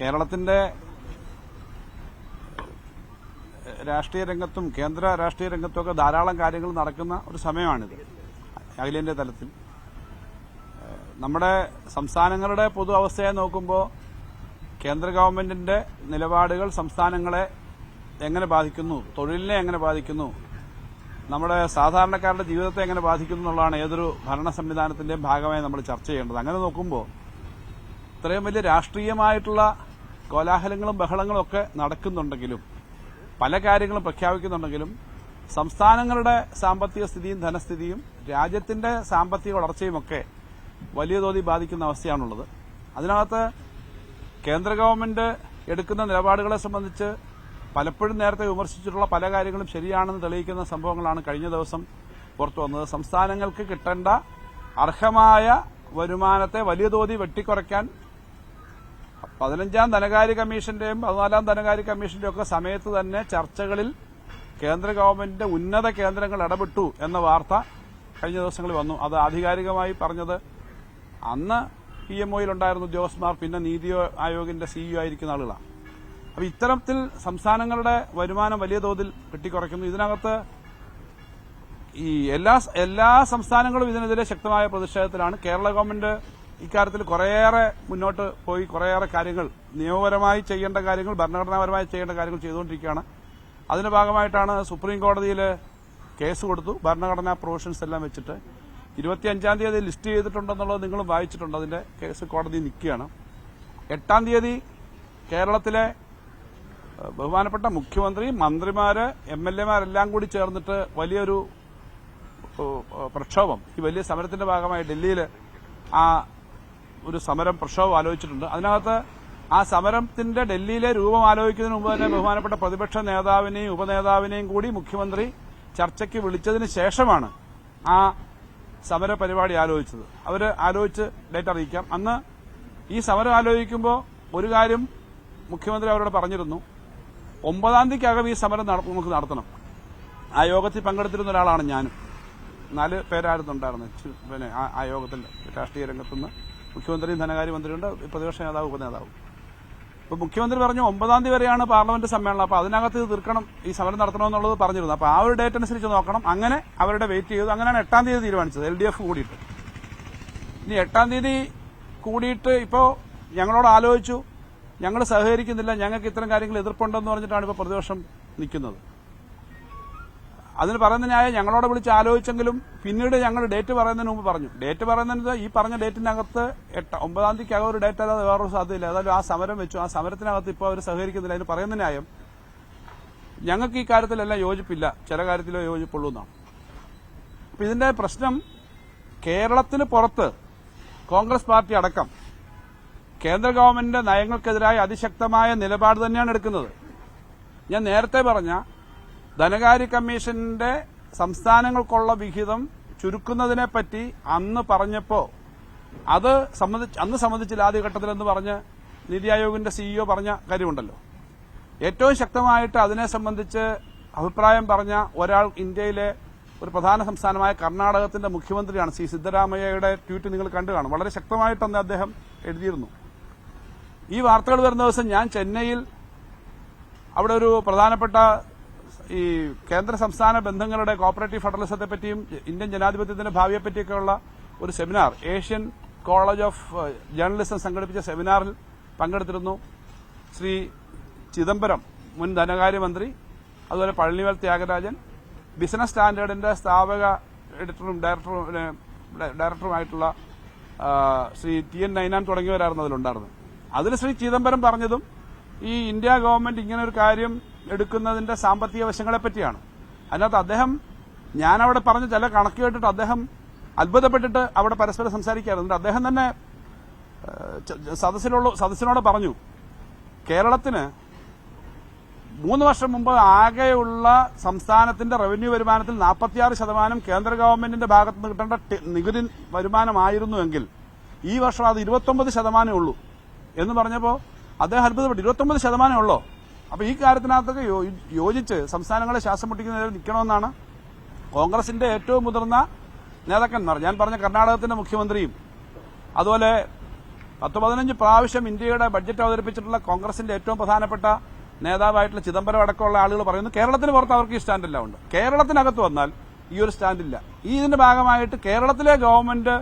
കേരളത്തിന്റെ രാഷ്ട്രീയ രംഗത്തും കേന്ദ്ര രാഷ്ട്രീയ രംഗത്തുമൊക്കെ ധാരാളം കാര്യങ്ങൾ നടക്കുന്ന ഒരു സമയമാണിത്. അഖിലേന്ത്യാ തലത്തിൽ നമ്മുടെ സംസ്ഥാനങ്ങളുടെ പൊതു അവസ്ഥയെ നോക്കുമ്പോൾ കേന്ദ്ര ഗവൺമെന്റിന്റെ നിലപാടുകൾ സംസ്ഥാനങ്ങളെ എങ്ങനെ ബാധിക്കുന്നു, തൊഴിലിനെ എങ്ങനെ ബാധിക്കുന്നു, നമ്മുടെ സാധാരണക്കാരുടെ ജീവിതത്തെ എങ്ങനെ ബാധിക്കുന്നു എന്നുള്ളതാണ് ഏതൊരു ഭരണ സംവിധാനത്തിന്റെയും ഭാഗമായി നമ്മൾ ചർച്ച ചെയ്യേണ്ടത്. അങ്ങനെ നോക്കുമ്പോൾ ഇത്രയും വലിയ രാഷ്ട്രീയമായിട്ടുള്ള കോലാഹലങ്ങളും ബഹളങ്ങളും ഒക്കെ നടക്കുന്നുണ്ടെങ്കിലും പല കാര്യങ്ങളും പ്രഖ്യാപിക്കുന്നുണ്ടെങ്കിലും സംസ്ഥാനങ്ങളുടെ സാമ്പത്തിക സ്ഥിതിയും ധനസ്ഥിതിയും രാജ്യത്തിന്റെ സാമ്പത്തിക വളർച്ചയുമൊക്കെ വലിയ തോതിൽ ബാധിക്കുന്ന അവസ്ഥയാണുള്ളത്. അതിനകത്ത് കേന്ദ്ര ഗവൺമെന്റ് എടുക്കുന്ന നിലപാടുകളെ സംബന്ധിച്ച് പലപ്പോഴും നേരത്തെ വിമർശിച്ചിട്ടുള്ള പല കാര്യങ്ങളും ശരിയാണെന്ന് തെളിയിക്കുന്ന സംഭവങ്ങളാണ് കഴിഞ്ഞ ദിവസം പുറത്തു വന്നത്. സംസ്ഥാനങ്ങൾക്ക് കിട്ടേണ്ട അർഹമായ വരുമാനത്തെ വലിയ തോതിൽ വെട്ടിക്കുറയ്ക്കാൻ 15ാം ധനകാര്യ കമ്മീഷന്റെയും 14ാം ധനകാര്യ കമ്മീഷന്റെയും ഒക്കെ സമയത്ത് തന്നെ ചർച്ചകളിൽ കേന്ദ്ര ഗവൺമെന്റിന്റെ ഉന്നത കേന്ദ്രങ്ങൾ ഇടപെട്ടു എന്ന വാർത്ത കഴിഞ്ഞ ദിവസങ്ങളിൽ വന്നു. അത് ആധികാരികമായി പറഞ്ഞത് അന്ന് PMOയിലുണ്ടായിരുന്ന ഉദ്യോഗസ്ഥന്മാർ, പിന്നെ നീതി ആയോഗിന്റെ CEO ആയിരിക്കുന്ന ആളുകളാണ്. അപ്പൊ ഇത്തരത്തിൽ സംസ്ഥാനങ്ങളുടെ വരുമാനം വലിയ തോതിൽ വെട്ടിക്കുറയ്ക്കുന്നു. ഇതിനകത്ത് ഈ എല്ലാ സംസ്ഥാനങ്ങളും ഇതിനെതിരെ ശക്തമായ പ്രതിഷേധത്തിലാണ്. കേരള ഗവൺമെന്റ് ഇക്കാര്യത്തിൽ കുറേയേറെ മുന്നോട്ട് പോയി കുറേയേറെ കാര്യങ്ങൾ നിയമപരമായി ചെയ്യേണ്ട കാര്യങ്ങൾ, ഭരണഘടനാപരമായി ചെയ്യേണ്ട കാര്യങ്ങൾ ചെയ്തുകൊണ്ടിരിക്കുകയാണ്. അതിന്റെ ഭാഗമായിട്ടാണ് സുപ്രീം കോടതിയിൽ കേസ് കൊടുത്തു. ഭരണഘടനാ പ്രൊവിഷൻസ് എല്ലാം വെച്ചിട്ട് 25ാം തീയതി ലിസ്റ്റ് ചെയ്തിട്ടുണ്ടെന്നുള്ളത് നിങ്ങളും വായിച്ചിട്ടുണ്ട്. അതിന്റെ കേസ് കോടതി നിൽക്കുകയാണ്. 8ാം തീയതി കേരളത്തിലെ ബഹുമാനപ്പെട്ട മുഖ്യമന്ത്രി, മന്ത്രിമാര്, MLAമാരെല്ലാം കൂടി ചേർന്നിട്ട് വലിയൊരു പ്രക്ഷോഭം, ഈ വലിയ സമരത്തിന്റെ ഭാഗമായി ഡൽഹിയിൽ ആ ഒരു സമരം പ്രക്ഷോഭം ആലോചിച്ചിട്ടുണ്ട്. അതിനകത്ത് ആ സമരത്തിന്റെ ഡൽഹിയിലെ രൂപം ആലോചിക്കുന്നതിന് മുമ്പ് തന്നെ ബഹുമാനപ്പെട്ട പ്രതിപക്ഷ നേതാവിനെയും ഉപനേതാവിനെയും കൂടി മുഖ്യമന്ത്രി ചർച്ചയ്ക്ക് വിളിച്ചതിന് ശേഷമാണ് ആ സമര പരിപാടി ആലോചിച്ചത്. അവർ ആലോചിച്ച് ഡേറ്റ് അറിയിക്കാം. അന്ന് ഈ സമരം ആലോചിക്കുമ്പോൾ ഒരു കാര്യം മുഖ്യമന്ത്രി അവരോട് പറഞ്ഞിരുന്നു, 9ാം തീയതിക്കകം ഈ സമരം നമുക്ക് നടത്തണം. ആ യോഗത്തിൽ പങ്കെടുത്തിരുന്ന ഒരാളാണ് ഞാനും. 4 പേരായിരുന്നു ഉണ്ടായിരുന്നത്. പിന്നെ ആ യോഗത്തിൽ രാഷ്ട്രീയ രംഗത്തുനിന്ന് മുഖ്യമന്ത്രിയും ധനകാര്യമന്ത്രിയുണ്ട്, പ്രതിപക്ഷ നേതാവ്, ഉപനേതാവ്. അപ്പൊ മുഖ്യമന്ത്രി പറഞ്ഞു 9ാം തീയതി വരെയാണ് പാർലമെന്റ് സമ്മേളനം, അപ്പൊ അതിനകത്ത് തീർക്കണം, ഈ സമരം നടത്തണമെന്നുള്ളത് പറഞ്ഞിരുന്നു. അപ്പൊ ആ ഒരു ഡേറ്റ് അനുസരിച്ച് നോക്കണം. അങ്ങനെ അവരുടെ വെയിറ്റ് ചെയ്തു. അങ്ങനെയാണ് 8ാം തീയതി തീരുമാനിച്ചത്, LDF കൂടിയിട്ട്. ഇനി 8ാം തീയതി കൂടിയിട്ട് ഇപ്പോ ഞങ്ങളോട് ആലോചിച്ചു, ഞങ്ങൾ സഹകരിക്കുന്നില്ല, ഞങ്ങൾക്ക് ഇത്തരം കാര്യങ്ങൾ എതിർപ്പുണ്ടെന്ന് പറഞ്ഞിട്ടാണ് ഇപ്പോൾ പ്രതിപക്ഷം നിൽക്കുന്നത്. അതിന് പറയുന്ന ന്യായം ഞങ്ങളോട് വിളിച്ച് ആലോചിച്ചെങ്കിലും പിന്നീട് ഞങ്ങൾ ഡേറ്റ് പറയുന്നതിന് മുമ്പ് പറഞ്ഞു. ഡേറ്റ് പറയുന്നത് ഈ പറഞ്ഞ ഡേറ്റിനകത്ത് 9ാം തീയതിക്കകം ഒരു ഡേറ്റ് അല്ലാതെ വേറൊരു സാധ്യതയില്ല. ഏതായാലും ആ സമരം വെച്ചു. ആ സമരത്തിനകത്ത് ഇപ്പോൾ അവർ സഹകരിക്കുന്നില്ല. അതിന് പറയുന്ന ന്യായം ഞങ്ങൾക്ക് ഈ കാര്യത്തിലെല്ലാം യോജിപ്പില്ല, ചില കാര്യത്തിലേ യോജിപ്പുള്ളൂ എന്നാണ്. അപ്പൊ ഇതിന്റെ പ്രശ്നം കേരളത്തിന് പുറത്ത് കോൺഗ്രസ് പാർട്ടി അടക്കം കേന്ദ്ര ഗവൺമെന്റിന്റെ നയങ്ങൾക്കെതിരായ അതിശക്തമായ നിലപാട് തന്നെയാണ് എടുക്കുന്നത്. ഞാൻ നേരത്തെ പറഞ്ഞ ധനകാര്യ കമ്മീഷന്റെ സംസ്ഥാനങ്ങൾക്കുള്ള വിഹിതം ചുരുക്കുന്നതിനെപ്പറ്റി അന്ന് പറഞ്ഞപ്പോ അന്ന് സംബന്ധിച്ചില്ല ആദ്യഘട്ടത്തിലെന്ന് പറഞ്ഞ് നീതി ആയോഗിന്റെ CEO പറഞ്ഞ കാര്യമുണ്ടല്ലോ. ഏറ്റവും ശക്തമായിട്ട് അതിനെ സംബന്ധിച്ച് അഭിപ്രായം പറഞ്ഞ ഒരാൾ ഇന്ത്യയിലെ ഒരു പ്രധാന സംസ്ഥാനമായ കർണാടകത്തിന്റെ മുഖ്യമന്ത്രിയാണ്. സിദ്ധരാമയ്യയുടെ ട്വീറ്റ് നിങ്ങൾ കണ്ടു കാണും. വളരെ ശക്തമായിട്ടന്ന് അദ്ദേഹം എഴുതിയിരുന്നു. ഈ വാർത്തകൾ വരുന്ന ദിവസം ഞാൻ ചെന്നൈയിൽ അവിടെ ഒരു പ്രധാനപ്പെട്ട ഈ കേന്ദ്ര സംസ്ഥാന ബന്ധങ്ങളുടെ കോപ്പറേറ്റീവ് ഫെഡറലിസത്തെ പറ്റിയും ഇന്ത്യൻ ജനാധിപത്യത്തിന്റെ ഭാവിയെപ്പറ്റിയൊക്കെയുള്ള ഒരു seminar, Asian college of journalism സംഘടിപ്പിച്ച സെമിനാറിൽ പങ്കെടുത്തിരുന്നു. ശ്രീ ചിദംബരം, മുൻ ധനകാര്യമന്ത്രി, അതുപോലെ പഴനിവേൽ ത്യാഗരാജൻ, ബിസിനസ് സ്റ്റാൻഡേർഡിന്റെ സ്ഥാപക എഡിറ്ററും ഡയറക്ടറുമായിട്ടുള്ള ശ്രീ TN നൈനാൻ തുടങ്ങിയവരായിരുന്നു അതിലുണ്ടായിരുന്നത്. അതിൽ ശ്രീ ചിദംബരം പറഞ്ഞതും ഈ ഇന്ത്യ ഗവൺമെന്റ് ഇങ്ങനെ ഒരു കാര്യം എടുക്കുന്നതിന്റെ സാമ്പത്തിക വശങ്ങളെപ്പറ്റിയാണ്. അതിനകത്ത് ഞാനവിടെ പറഞ്ഞ ചില കണക്ക് കേട്ടിട്ട് അദ്ദേഹം അത്ഭുതപ്പെട്ടിട്ട് അവിടെ പരസ്പരം സംസാരിക്കാറുണ്ട്. അദ്ദേഹം തന്നെ സദസ്സിനോട് പറഞ്ഞു, കേരളത്തിന് 3 വർഷം മുമ്പ് ആകെയുള്ള സംസ്ഥാനത്തിന്റെ റവന്യൂ വരുമാനത്തിൽ 46% കേന്ദ്ര ഗവൺമെന്റിന്റെ ഭാഗത്ത് നിന്ന് കിട്ടേണ്ട നികുതി വരുമാനമായിരുന്നുവെങ്കിൽ ഈ വർഷം അത് 29% ഉള്ളൂ എന്ന് പറഞ്ഞപ്പോൾ അദ്ദേഹം അത്ഭുതപ്പെട്ടു. 29% ഉള്ളോ? അപ്പൊ ഈ കാര്യത്തിനകത്തൊക്കെ യോജിച്ച് സംസ്ഥാനങ്ങളെ ശ്വാസം മുട്ടിക്കുന്നതിൽ നിൽക്കണമെന്നാണ് കോൺഗ്രസിന്റെ ഏറ്റവും മുതിർന്ന നേതാക്കന്മാർ, ഞാൻ പറഞ്ഞ കർണാടകത്തിന്റെ മുഖ്യമന്ത്രിയും അതുപോലെ 10-15 പ്രാവശ്യം ഇന്ത്യയുടെ ബഡ്ജറ്റ് അവതരിപ്പിച്ചിട്ടുള്ള കോൺഗ്രസിന്റെ ഏറ്റവും പ്രധാനപ്പെട്ട നേതാവായിട്ടുള്ള ചിദംബരം അടക്കമുള്ള ആളുകൾ പറയുന്നു കേരളത്തിന് പുറത്ത് അവർക്ക് ഈ സ്റ്റാൻഡെല്ലാം ഉണ്ട്. കേരളത്തിനകത്ത് വന്നാൽ ഈ ഒരു സ്റ്റാൻഡില്ല. ഇതിന്റെ ഭാഗമായിട്ട് കേരളത്തിലെ ഗവൺമെന്റ്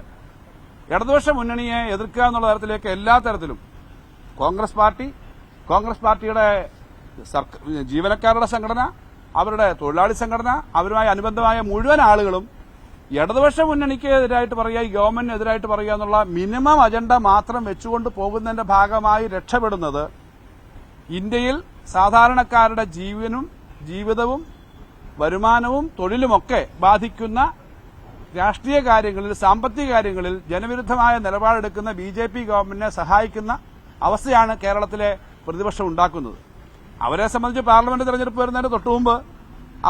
ഇടതുപക്ഷ മുന്നണിയെ എതിർക്കുക എന്നുള്ള തരത്തിലേക്ക് എല്ലാ തരത്തിലും കോൺഗ്രസ് പാർട്ടിയുടെ ജീവനക്കാരുടെ സംഘടന, അവരുടെ തൊഴിലാളി സംഘടന, അവരുമായി അനുബന്ധമായ മുഴുവൻ ആളുകളും ഇടതുപക്ഷ മുന്നണിക്ക് എതിരായിട്ട് പറയുക, ഈ ഗവൺമെന്റിനെതിരായിട്ട് പറയുക എന്നുള്ള മിനിമം അജണ്ട മാത്രം വെച്ചുകൊണ്ട് പോകുന്നതിന്റെ ഭാഗമായി രക്ഷപ്പെടുന്നത് ഇന്ത്യയിൽ സാധാരണക്കാരുടെ ജീവിതവും വരുമാനവും തൊഴിലുമൊക്കെ ബാധിക്കുന്ന രാഷ്ട്രീയ കാര്യങ്ങളിൽ, സാമ്പത്തിക കാര്യങ്ങളിൽ ജനവിരുദ്ധമായ നിലപാടെടുക്കുന്ന ബിജെപി ഗവൺമെന്റിനെ സഹായിക്കുന്ന അവസ്ഥയാണ് കേരളത്തിലെ പ്രതിപക്ഷം ഉണ്ടാക്കുന്നത്. അവരെ സംബന്ധിച്ച് പാർലമെന്റ് തെരഞ്ഞെടുപ്പ് വരുന്നതിന് തൊട്ടുമുമ്പ്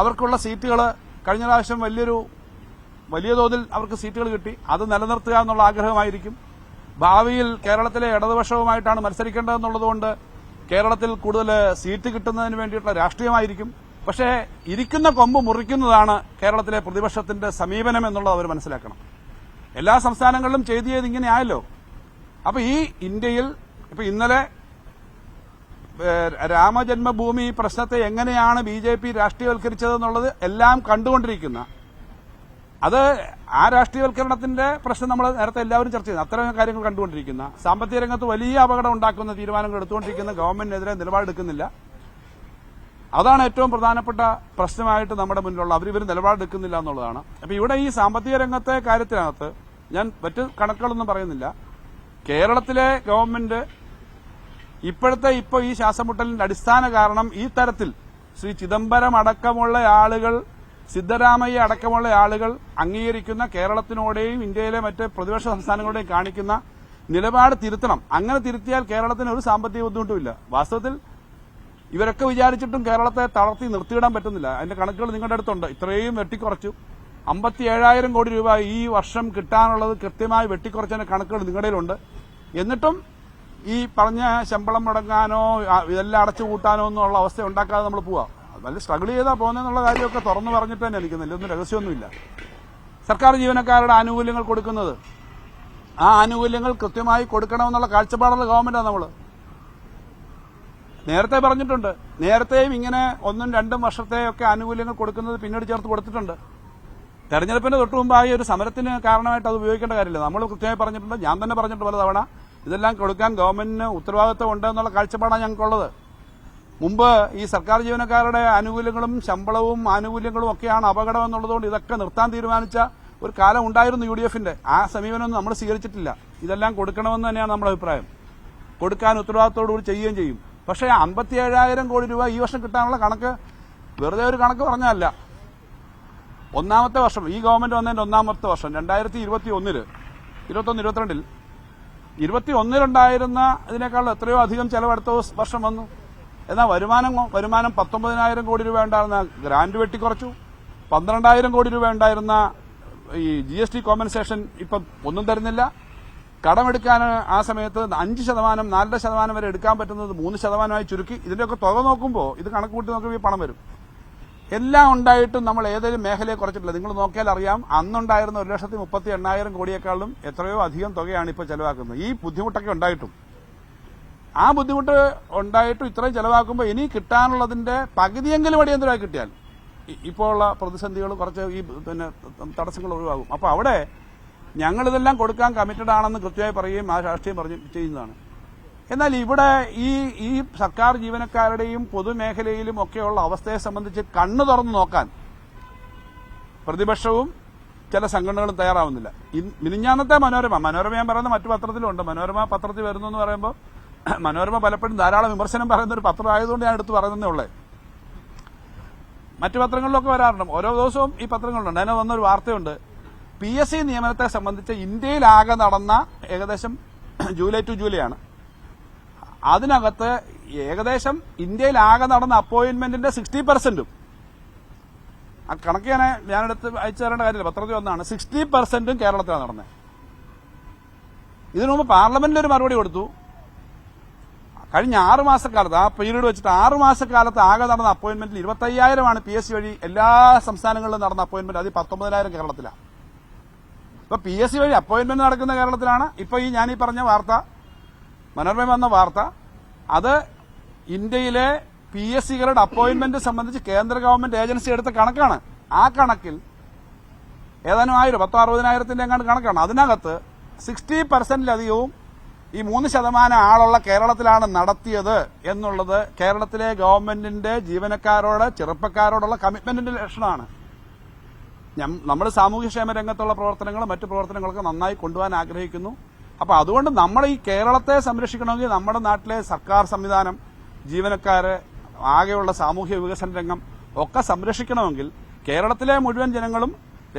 അവർക്കുള്ള സീറ്റുകൾ കഴിഞ്ഞ പ്രാവശ്യം വലിയ തോതിൽ അവർക്ക് സീറ്റുകൾ കിട്ടി. അത് നിലനിർത്തുക എന്നുള്ള ആഗ്രഹമായിരിക്കും. ഭാവിയിൽ കേരളത്തിലെ ഇടതുപക്ഷവുമായിട്ടാണ് മത്സരിക്കേണ്ടതെന്നുള്ളതുകൊണ്ട് കേരളത്തിൽ കൂടുതൽ സീറ്റ് കിട്ടുന്നതിന് വേണ്ടിയിട്ടുള്ള രാഷ്ട്രീയമായിരിക്കും. പക്ഷേ ഇരിക്കുന്ന കൊമ്പ് മുറിക്കുന്നതാണ് കേരളത്തിലെ പ്രതിപക്ഷത്തിന്റെ സമീപനം എന്നുള്ളത് അവർ മനസ്സിലാക്കണം. എല്ലാ സംസ്ഥാനങ്ങളിലും ചെയ്ത് ഇങ്ങനെ ആയല്ലോ. അപ്പൊ ഈ ഇന്ത്യയിൽ ഇപ്പൊ ഇന്നലെ രാമജന്മഭൂമി പ്രശ്നത്തെ എങ്ങനെയാണ് ബിജെപി രാഷ്ട്രീയവൽക്കരിച്ചതെന്നുള്ളത് എല്ലാം കണ്ടുകൊണ്ടിരിക്കുന്ന, അത് ആ രാഷ്ട്രീയവൽക്കരണത്തിന്റെ പ്രശ്നം നമ്മൾ നേരത്തെ എല്ലാവരും ചർച്ച ചെയ്യുന്നത്, അത്തരം കാര്യങ്ങൾ കണ്ടുകൊണ്ടിരിക്കുന്ന, സാമ്പത്തിക രംഗത്ത് വലിയ അപകടം ഉണ്ടാക്കുന്ന തീരുമാനങ്ങൾ എടുത്തുകൊണ്ടിരിക്കുന്ന ഗവൺമെന്റിനെതിരെ നിലപാടെടുക്കുന്നില്ല. അതാണ് ഏറ്റവും പ്രധാനപ്പെട്ട പ്രശ്നമായിട്ട് നമ്മുടെ മുന്നിലുള്ള, അവരിവർ നിലപാടെടുക്കുന്നില്ല എന്നുള്ളതാണ്. അപ്പൊ ഇവിടെ ഈ സാമ്പത്തിക രംഗത്തെ കാര്യത്തിനകത്ത് ഞാൻ മറ്റ് കണക്കുകളൊന്നും പറയുന്നില്ല. കേരളത്തിലെ ഗവൺമെന്റ് ഇപ്പോൾ ഈ ശ്വാസമുട്ടലിന്റെ അടിസ്ഥാന കാരണം ഈ തരത്തിൽ ശ്രീ ചിദംബരം അടക്കമുള്ള ആളുകൾ, സിദ്ധരാമയ്യ അടക്കമുള്ള ആളുകൾ അംഗീകരിക്കുന്ന കേരളത്തിനോടെയും ഇന്ത്യയിലെ മറ്റ് പ്രതിപക്ഷ സംസ്ഥാനങ്ങളോടെയും കാണിക്കുന്ന നിലപാട് തിരുത്തണം. അങ്ങനെ തിരുത്തിയാൽ കേരളത്തിന് ഒരു സാമ്പത്തിക ബുദ്ധിമുട്ടുമില്ല. വാസ്തവത്തിൽ ഇവരൊക്കെ വിചാരിച്ചിട്ടും കേരളത്തെ തളർത്തി നിർത്തിയിടാൻ പറ്റുന്നില്ല. അതിന്റെ കണക്കുകൾ നിങ്ങളുടെ അടുത്തുണ്ട്. ഇത്രയും വെട്ടിക്കുറച്ചു. 57,000 കോടി രൂപ ഈ വർഷം കിട്ടാനുള്ളത് കൃത്യമായി വെട്ടിക്കുറച്ചതിന്റെ കണക്കുകൾ നിങ്ങളുടെയിലുണ്ട്. എന്നിട്ടും ഈ പറഞ്ഞ ശമ്പളം മുടങ്ങാനോ ഇതെല്ലാം അടച്ചുപൂട്ടാനോ എന്നുള്ള അവസ്ഥ ഉണ്ടാക്കാതെ നമ്മൾ പോവാം. നല്ല സ്ട്രഗിൾ ചെയ്താൽ പോകുന്നതെന്നുള്ള കാര്യമൊക്കെ തുറന്നു പറഞ്ഞിട്ട് തന്നെ എനിക്കുന്നില്ല. ഒന്നും രഹസ്യമൊന്നുമില്ല. സർക്കാർ ജീവനക്കാരുടെ ആനുകൂല്യങ്ങൾ കൊടുക്കുന്നത്, ആ ആനുകൂല്യങ്ങൾ കൃത്യമായി കൊടുക്കണമെന്നുള്ള കാഴ്ചപ്പാടുള്ള ഗവൺമെന്റാണ് നമ്മൾ. നേരത്തെ പറഞ്ഞിട്ടുണ്ട്. നേരത്തെയും ഇങ്ങനെ 1-2 വർഷത്തെയൊക്കെ ആനുകൂല്യങ്ങൾ കൊടുക്കുന്നത് പിന്നീട് ചേർത്ത് കൊടുത്തിട്ടുണ്ട്. തെരഞ്ഞെടുപ്പിന്റെ തൊട്ടുമുമ്പായി ഒരു സമരത്തിന് കാരണമായിട്ട് അത് ഉപയോഗിക്കേണ്ട കാര്യമില്ല. നമ്മൾ കൃത്യമായി പറഞ്ഞിട്ടുണ്ട്, ഞാൻ തന്നെ പറഞ്ഞിട്ടുണ്ട് പല തവണ, ഇതെല്ലാം കൊടുക്കാൻ ഗവൺമെന്റിന് ഉത്തരവാദിത്വം ഉണ്ട് എന്നുള്ള കാഴ്ചപ്പാടാണ് ഞങ്ങൾക്കുള്ളത്. മുമ്പ് ഈ സർക്കാർ ജീവനക്കാരുടെ ആനുകൂല്യങ്ങളും ശമ്പളവും ആനുകൂല്യങ്ങളും ഒക്കെയാണ് അപകടം എന്നുള്ളതുകൊണ്ട് ഇതൊക്കെ നിർത്താൻ തീരുമാനിച്ച ഒരു കാലം ഉണ്ടായിരുന്നു UDFന്റെ. ആ സമീപനമൊന്നും നമ്മൾ സ്വീകരിച്ചിട്ടില്ല. ഇതെല്ലാം കൊടുക്കണമെന്ന് തന്നെയാണ് നമ്മുടെ അഭിപ്രായം. കൊടുക്കാൻ ഉത്തരവാദിത്തോടുകൂടി ചെയ്യുകയും ചെയ്യും. പക്ഷേ 57,000 കോടി രൂപ ഈ വർഷം കിട്ടാനുള്ള കണക്ക് വെറുതെ ഒരു കണക്ക് പറഞ്ഞല്ല. ഒന്നാമത്തെ വർഷം, ഈ ഗവൺമെന്റ് വന്നതിന്റെ ഒന്നാമത്തെ വർഷം 2021-ൽ 21-22-ൽ 21-ലുണ്ടായിരുന്ന ഇതിനേക്കാൾ എത്രയോ അധികം ചെലവെടുത്ത വർഷം വന്നു. എന്നാൽ വരുമാനം 19,000 കോടി രൂപ ഉണ്ടായിരുന്ന ഗ്രാന്റ് വെട്ടിക്കുറച്ചു. 12,000 കോടി രൂപ ഉണ്ടായിരുന്ന ഈ GST കോമ്പൻസേഷൻ ഇപ്പം ഒന്നും തരുന്നില്ല. കടമെടുക്കാൻ ആ സമയത്ത് 5%, 4% വരെ എടുക്കാൻ പറ്റുന്നത് 3%ആയി ചുരുക്കി. ഇതിന്റെയൊക്കെ തുക നോക്കുമ്പോൾ, ഇത് കണക്ക് കൂട്ടി നോക്കുമ്പോൾ ഈ പണം വരും. എല്ലാം ഉണ്ടായിട്ടും നമ്മൾ ഏതെങ്കിലും മേഖലയെ കുറച്ചിട്ടില്ല. നിങ്ങൾ നോക്കിയാൽ അറിയാം, അന്നുണ്ടായിരുന്ന 1,38,000 കോടിയേക്കാളും എത്രയോ അധികം തുകയാണ് ഇപ്പോൾ ചെലവാക്കുന്നത്. ഈ ബുദ്ധിമുട്ടൊക്കെ ഉണ്ടായിട്ടും, ആ ബുദ്ധിമുട്ട് ഉണ്ടായിട്ടും ഇത്രയും ചെലവാക്കുമ്പോൾ ഇനി കിട്ടാനുള്ളതിന്റെ പകുതിയെങ്കിലും അടിയന്തരമായി കിട്ടിയാൽ ഇപ്പോൾ ഉള്ള പ്രതിസന്ധികൾ കുറച്ച് ഈ തടസ്സങ്ങൾ ഒഴിവാകും. അപ്പോൾ അവിടെ ഞങ്ങളിതെല്ലാം കൊടുക്കാൻ കമ്മിറ്റഡ് ആണെന്ന് കൃത്യമായി പറയുകയും ആ രാഷ്ട്രീയം ചെയ്യുന്നതാണ്. എന്നാൽ ഇവിടെ ഈ സർക്കാർ ജീവനക്കാരുടെയും പൊതുമേഖലയിലും ഒക്കെയുള്ള അവസ്ഥയെ സംബന്ധിച്ച് കണ്ണു തുറന്നു നോക്കാൻ പ്രതിപക്ഷവും ചില സംഘടനകളും തയ്യാറാവുന്നില്ല. മിനിഞ്ഞാന്നത്തെ മനോരമ ഞാൻ പറയുന്ന മറ്റു പത്രത്തിലുണ്ട്. മനോരമ പത്രത്തിൽ വരുന്നു എന്ന് പറയുമ്പോൾ മനോരമ പലപ്പോഴും ധാരാളം വിമർശനം പറയുന്ന ഒരു പത്രം ആയതുകൊണ്ട് ഞാൻ എടുത്ത് പറയുന്നതേ ഉള്ളേ. മറ്റു പത്രങ്ങളിലൊക്കെ വരാറുണ്ട്. ഓരോ ദിവസവും ഈ പത്രങ്ങളിലുണ്ട്. അതിന് വന്നൊരു വാർത്തയുണ്ട്. PSC നിയമനത്തെ സംബന്ധിച്ച് ഇന്ത്യയിലാകെ നടന്ന ഏകദേശം ജൂലൈ ടു ജൂലൈ ആണ്. അതിനകത്ത് ഏകദേശം ഇന്ത്യയിലാകെ നടന്ന അപ്പോയിന്റ്മെന്റിന്റെ 60%, ആ കണക്ക് ഞാനെടുത്ത് അയച്ചു തരേണ്ട കാര്യമില്ല, പത്രത്തിൽ വന്നാണ്, 60% കേരളത്തിലാണ് നടന്നത്. ഇതിനു മുമ്പ് പാർലമെന്റിൽ ഒരു മറുപടി കൊടുത്തു. കഴിഞ്ഞ 6 മാസക്കാലത്ത്, ആ പീരീഡ് വെച്ചിട്ട് 6 മാസക്കാലത്ത് ആകെ നടന്ന അപ്പോയിന്റ്മെന്റിൽ 25,000 PSC വഴി എല്ലാ സംസ്ഥാനങ്ങളിലും നടന്ന അപ്പോയിന്റ്മെന്റ്. അതിൽ 19,000 കേരളത്തിലാണ്. ഇപ്പൊ PSC വഴി അപ്പോയിന്റ്മെന്റ് നടക്കുന്ന കേരളത്തിലാണ്. ഇപ്പൊ ഞാനീ പറഞ്ഞ വാർത്ത മനോരമ വന്ന വാർത്ത അത് ഇന്ത്യയിലെ PSCകളുടെ അപ്പോയിന്റ്മെന്റ് സംബന്ധിച്ച് കേന്ദ്ര ഗവൺമെന്റ് ഏജൻസി എടുത്ത കണക്കാണ്. ആ കണക്കിൽ ഏതാനും 10,000-60,000 എങ്ങാണ്ട് കണക്കാണ്. അതിനകത്ത് 60%-ലധികവും ഈ 3% ആളുള്ള കേരളത്തിലാണ് നടത്തിയത് എന്നുള്ളത് കേരളത്തിലെ ഗവൺമെന്റിന്റെ ജീവനക്കാരോട് ചെറുപ്പക്കാരോടുള്ള കമ്മിറ്റ്മെന്റിന്റെ ലക്ഷണമാണ്. നമ്മൾ സാമൂഹ്യക്ഷേമ രംഗത്തുള്ള പ്രവർത്തനങ്ങളും മറ്റു പ്രവർത്തനങ്ങളൊക്കെ നന്നായി കൊണ്ടുപോകാൻ ആഗ്രഹിക്കുന്നു. അപ്പൊ അതുകൊണ്ട് നമ്മൾ ഈ കേരളത്തെ സംരക്ഷിക്കണമെങ്കിൽ നമ്മുടെ നാട്ടിലെ സർക്കാർ സംവിധാനം, ജീവനക്കാര്, ആകെയുള്ള സാമൂഹ്യ വികസന രംഗം ഒക്കെ സംരക്ഷിക്കണമെങ്കിൽ കേരളത്തിലെ മുഴുവൻ ജനങ്ങളും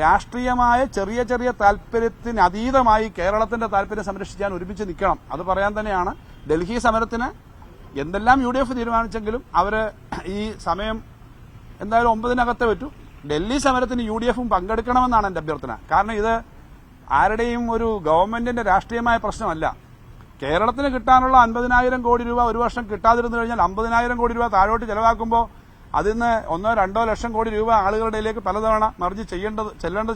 രാഷ്ട്രീയമായ ചെറിയ ചെറിയ താല്പര്യത്തിന് അതീതമായി കേരളത്തിന്റെ താല്പര്യം സംരക്ഷിക്കാൻ ഒരുമിച്ച് നിൽക്കണം. അത് പറയാൻ തന്നെയാണ് ഡൽഹി സമരത്തിന് എന്തെല്ലാം UDF തീരുമാനിച്ചെങ്കിലും അവര് ഈ സമയം എന്തായാലും 9-നകത്തെ പറ്റൂ. ഡൽഹി സമരത്തിന് UDFും പങ്കെടുക്കണമെന്നാണ് എന്റെ അഭ്യർത്ഥന. കാരണം ഇത് ആരുടെയും ഒരു ഗവൺമെന്റിന്റെ രാഷ്ട്രീയമായ പ്രശ്നമല്ല. കേരളത്തിന് കിട്ടാനുള്ള 50,000 കോടി രൂപ ഒരു വർഷം കിട്ടാതിരുന്നു കഴിഞ്ഞാൽ 50,000 കോടി രൂപ താഴോട്ട് ചെലവാക്കുമ്പോൾ അതിന്ന് 1-2 ലക്ഷം കോടി രൂപ ആളുകളുടെ ഇടയിലേക്ക് പലതവണ മറിച്ച് ചെല്ലേണ്ടത്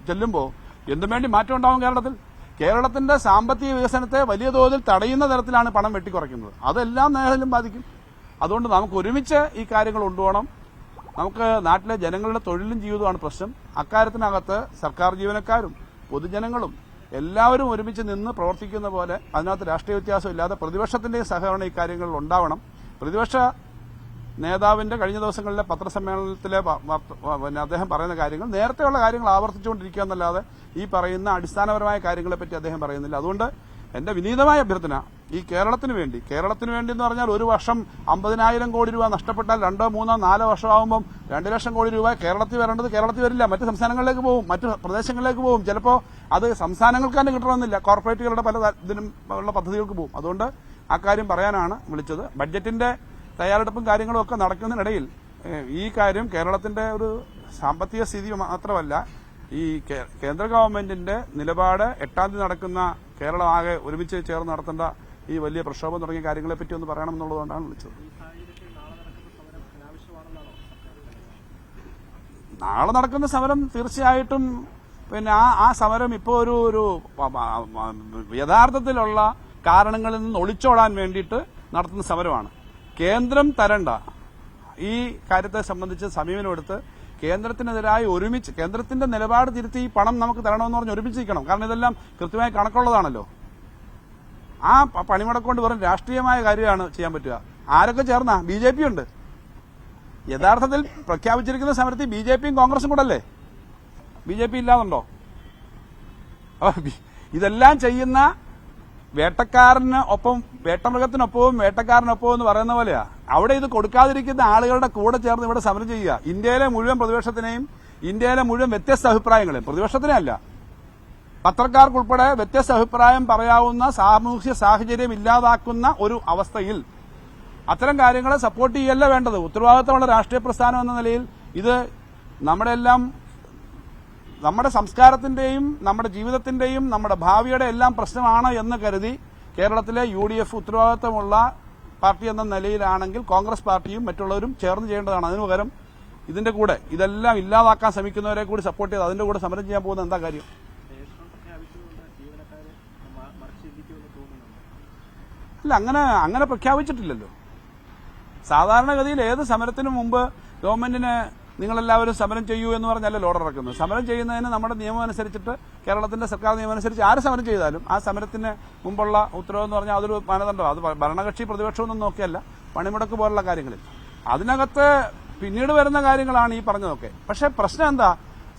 ചെല്ലുമ്പോൾ എന്തും വേണ്ടി മാറ്റം ഉണ്ടാവും കേരളത്തിൽ. കേരളത്തിന്റെ സാമ്പത്തിക വികസനത്തെ വലിയ തോതിൽ തടയുന്ന തരത്തിലാണ് പണം വെട്ടിക്കുറയ്ക്കുന്നത്. അതെല്ലാം മേഖലയിലും ബാധിക്കും. അതുകൊണ്ട് നമുക്ക് ഒരുമിച്ച് ഈ കാര്യങ്ങൾ കൊണ്ടുപോകണം. നമുക്ക് നാട്ടിലെ ജനങ്ങളുടെ തൊഴിലും ജീവിതവുമാണ് പ്രശ്നം. അക്കാര്യത്തിനകത്ത് സർക്കാർ ജീവനക്കാരും പൊതുജനങ്ങളും എല്ലാവരും ഒരുമിച്ച് നിന്ന് പ്രവർത്തിക്കുന്ന പോലെ അതിനകത്ത് രാഷ്ട്രീയ വ്യത്യാസം ഇല്ലാതെ പ്രതിപക്ഷത്തിന്റെ സഹകരണം ഈ കാര്യങ്ങളിൽ ഉണ്ടാവണം. പ്രതിപക്ഷ നേതാവിന്റെ കഴിഞ്ഞ ദിവസങ്ങളിലെ പത്രസമ്മേളനത്തിലെ അദ്ദേഹം പറയുന്ന കാര്യങ്ങൾ നേരത്തെയുള്ള കാര്യങ്ങൾ ആവർത്തിച്ചുകൊണ്ടിരിക്കുക എന്നല്ലാതെ ഈ പറയുന്ന അടിസ്ഥാനപരമായ കാര്യങ്ങളെപ്പറ്റി അദ്ദേഹം പറയുന്നില്ല. അതുകൊണ്ട് എന്റെ വിനീതമായ അഭ്യർത്ഥന ഈ കേരളത്തിന് വേണ്ടി എന്ന് പറഞ്ഞാൽ ഒരു വർഷം 50,000 കോടി രൂപ നഷ്ടപ്പെട്ടാൽ 2, 3, 4 വർഷമാകുമ്പോൾ 2 ലക്ഷം കോടി രൂപ കേരളത്തിൽ വരേണ്ടത് കേരളത്തിൽ വരില്ല, മറ്റ് സംസ്ഥാനങ്ങളിലേക്ക് പോകും, മറ്റ് പ്രദേശങ്ങളിലേക്ക് പോകും. ചിലപ്പോൾ അത് സംസ്ഥാനങ്ങൾക്ക് തന്നെ കിട്ടണമെന്നില്ല, കോർപ്പറേറ്റുകളുടെ പല ഇതിനും ഉള്ള പദ്ധതികൾക്ക് പോകും. അതുകൊണ്ട് ആ കാര്യം പറയാനാണ് വിളിച്ചത്. ബഡ്ജറ്റിന്റെ തയ്യാറെടുപ്പും കാര്യങ്ങളും ഒക്കെ നടക്കുന്നതിനിടയിൽ ഈ കാര്യം കേരളത്തിന്റെ ഒരു സാമ്പത്തിക സ്ഥിതി മാത്രമല്ല, ഈ കേന്ദ്ര ഗവൺമെന്റിന്റെ നിലപാട് 8-ാം തീയതി നടക്കുന്ന കേരളം ആകെ ഒരുമിച്ച് ചേർന്ന് നടത്തേണ്ട ഈ വലിയ പ്രക്ഷോഭം തുടങ്ങിയ കാര്യങ്ങളെപ്പറ്റി ഒന്ന് പറയണമെന്നുള്ളതുകൊണ്ടാണ് വിളിച്ചത്. നാളെ നടക്കുന്ന സമരം തീർച്ചയായിട്ടും പിന്നെ ആ സമരം ഇപ്പോൾ ഒരു യഥാർത്ഥത്തിലുള്ള കാരണങ്ങളിൽ നിന്ന് ഒളിച്ചോടാൻ വേണ്ടിയിട്ട് നടത്തുന്ന സമരമാണ്. കേന്ദ്രം തരണ്ട ഈ കാര്യത്തെ സംബന്ധിച്ച് സമീപനമെടുത്ത് കേന്ദ്രത്തിനെതിരായി ഒരുമിച്ച് കേന്ദ്രത്തിന്റെ നിലപാട് തിരുത്തി ഈ പണം നമുക്ക് തരണമെന്ന് പറഞ്ഞ് ഒരുമിച്ച് നിൽക്കണം. കാരണം ഇതെല്ലാം കൃത്യമായി കണക്കുള്ളതാണല്ലോ. ആ പണിമുടക്കൊണ്ട് വെറും രാഷ്ട്രീയമായ കാര്യമാണ് ചെയ്യാൻ പറ്റുക. ആരൊക്കെ ചേർന്ന BJP ഉണ്ട്. യഥാർത്ഥത്തിൽ പ്രഖ്യാപിച്ചിരിക്കുന്ന സമരത്തിൽ BJPയും കോൺഗ്രസും കൂടെ അല്ലേ? BJP ഇല്ലാതുണ്ടോ? ഇതെല്ലാം ചെയ്യുന്ന വേട്ടക്കാരന് ഒപ്പം വേട്ടമൃഗത്തിനൊപ്പവും വേട്ടക്കാരനൊപ്പവും എന്ന് പറയുന്ന പോലെയാ. അവിടെ ഇത് കൊടുക്കാതിരിക്കുന്ന ആളുകളുടെ കൂടെ ചേർന്ന് ഇവിടെ സമരം ചെയ്യുക. ഇന്ത്യയിലെ മുഴുവൻ പ്രതിപക്ഷത്തിനെയും ഇന്ത്യയിലെ മുഴുവൻ വ്യത്യസ്ത അഭിപ്രായങ്ങളെയും, പ്രതിപക്ഷത്തിനെ അല്ല, പത്രക്കാർക്കുൾപ്പെടെ വ്യത്യസ്ത അഭിപ്രായം പറയാവുന്ന സാമൂഹ്യ സാഹചര്യം ഇല്ലാതാക്കുന്ന ഒരു അവസ്ഥയിൽ അത്തരം കാര്യങ്ങളെ സപ്പോർട്ട് ചെയ്യല്ല വേണ്ടത്. ഉത്തരവാദിത്തമുള്ള രാഷ്ട്രീയ പ്രസ്ഥാനം എന്ന നിലയിൽ ഇത് നമ്മുടെ സംസ്കാരത്തിന്റെയും നമ്മുടെ ജീവിതത്തിന്റെയും നമ്മുടെ ഭാവിയുടെ എല്ലാം പ്രശ്നമാണ് എന്ന് കരുതി കേരളത്തിലെ UDF ഉത്തരവാദിത്തമുള്ള പാർട്ടി എന്ന നിലയിലാണെങ്കിൽ കോൺഗ്രസ് പാർട്ടിയും മറ്റുള്ളവരും ചേർന്ന് ചെയ്യേണ്ടതാണ്. അതിനു പകരം ഇതിന്റെ കൂടെ ഇതെല്ലാം ഇല്ലാതാക്കാൻ ശ്രമിക്കുന്നവരെ കൂടി സപ്പോർട്ട് ചെയ്ത് അതിന്റെ കൂടെ സമരം ചെയ്യാൻ പോകുന്ന എന്താ കാര്യം? അല്ല, അങ്ങനെ പ്രഖ്യാപിച്ചിട്ടില്ലല്ലോ. സാധാരണഗതിയിൽ ഏത് സമരത്തിനു മുമ്പ് ഗവൺമെന്റിന് നിങ്ങളെല്ലാവരും സമരം ചെയ്യൂ എന്ന് പറഞ്ഞല്ലല്ലോ ഓർഡർ ഇറക്കുന്നത്. സമരം ചെയ്യുന്നതിന് നമ്മുടെ നിയമം അനുസരിച്ചിട്ട്, കേരളത്തിന്റെ സർക്കാർ നിയമം അനുസരിച്ച് ആര് സമരം ചെയ്താലും ആ സമരത്തിന് മുമ്പുള്ള ഉത്തരവെന്ന് പറഞ്ഞാൽ അതൊരു മാനദണ്ഡം. അത് ഭരണകക്ഷി പ്രതിപക്ഷമൊന്നും നോക്കിയല്ല, പണിമുടക്ക് പോലുള്ള കാര്യങ്ങളിൽ അതിനകത്ത് പിന്നീട് വരുന്ന കാര്യങ്ങളാണ് ഈ പറഞ്ഞതൊക്കെ. പക്ഷെ പ്രശ്നം എന്താ?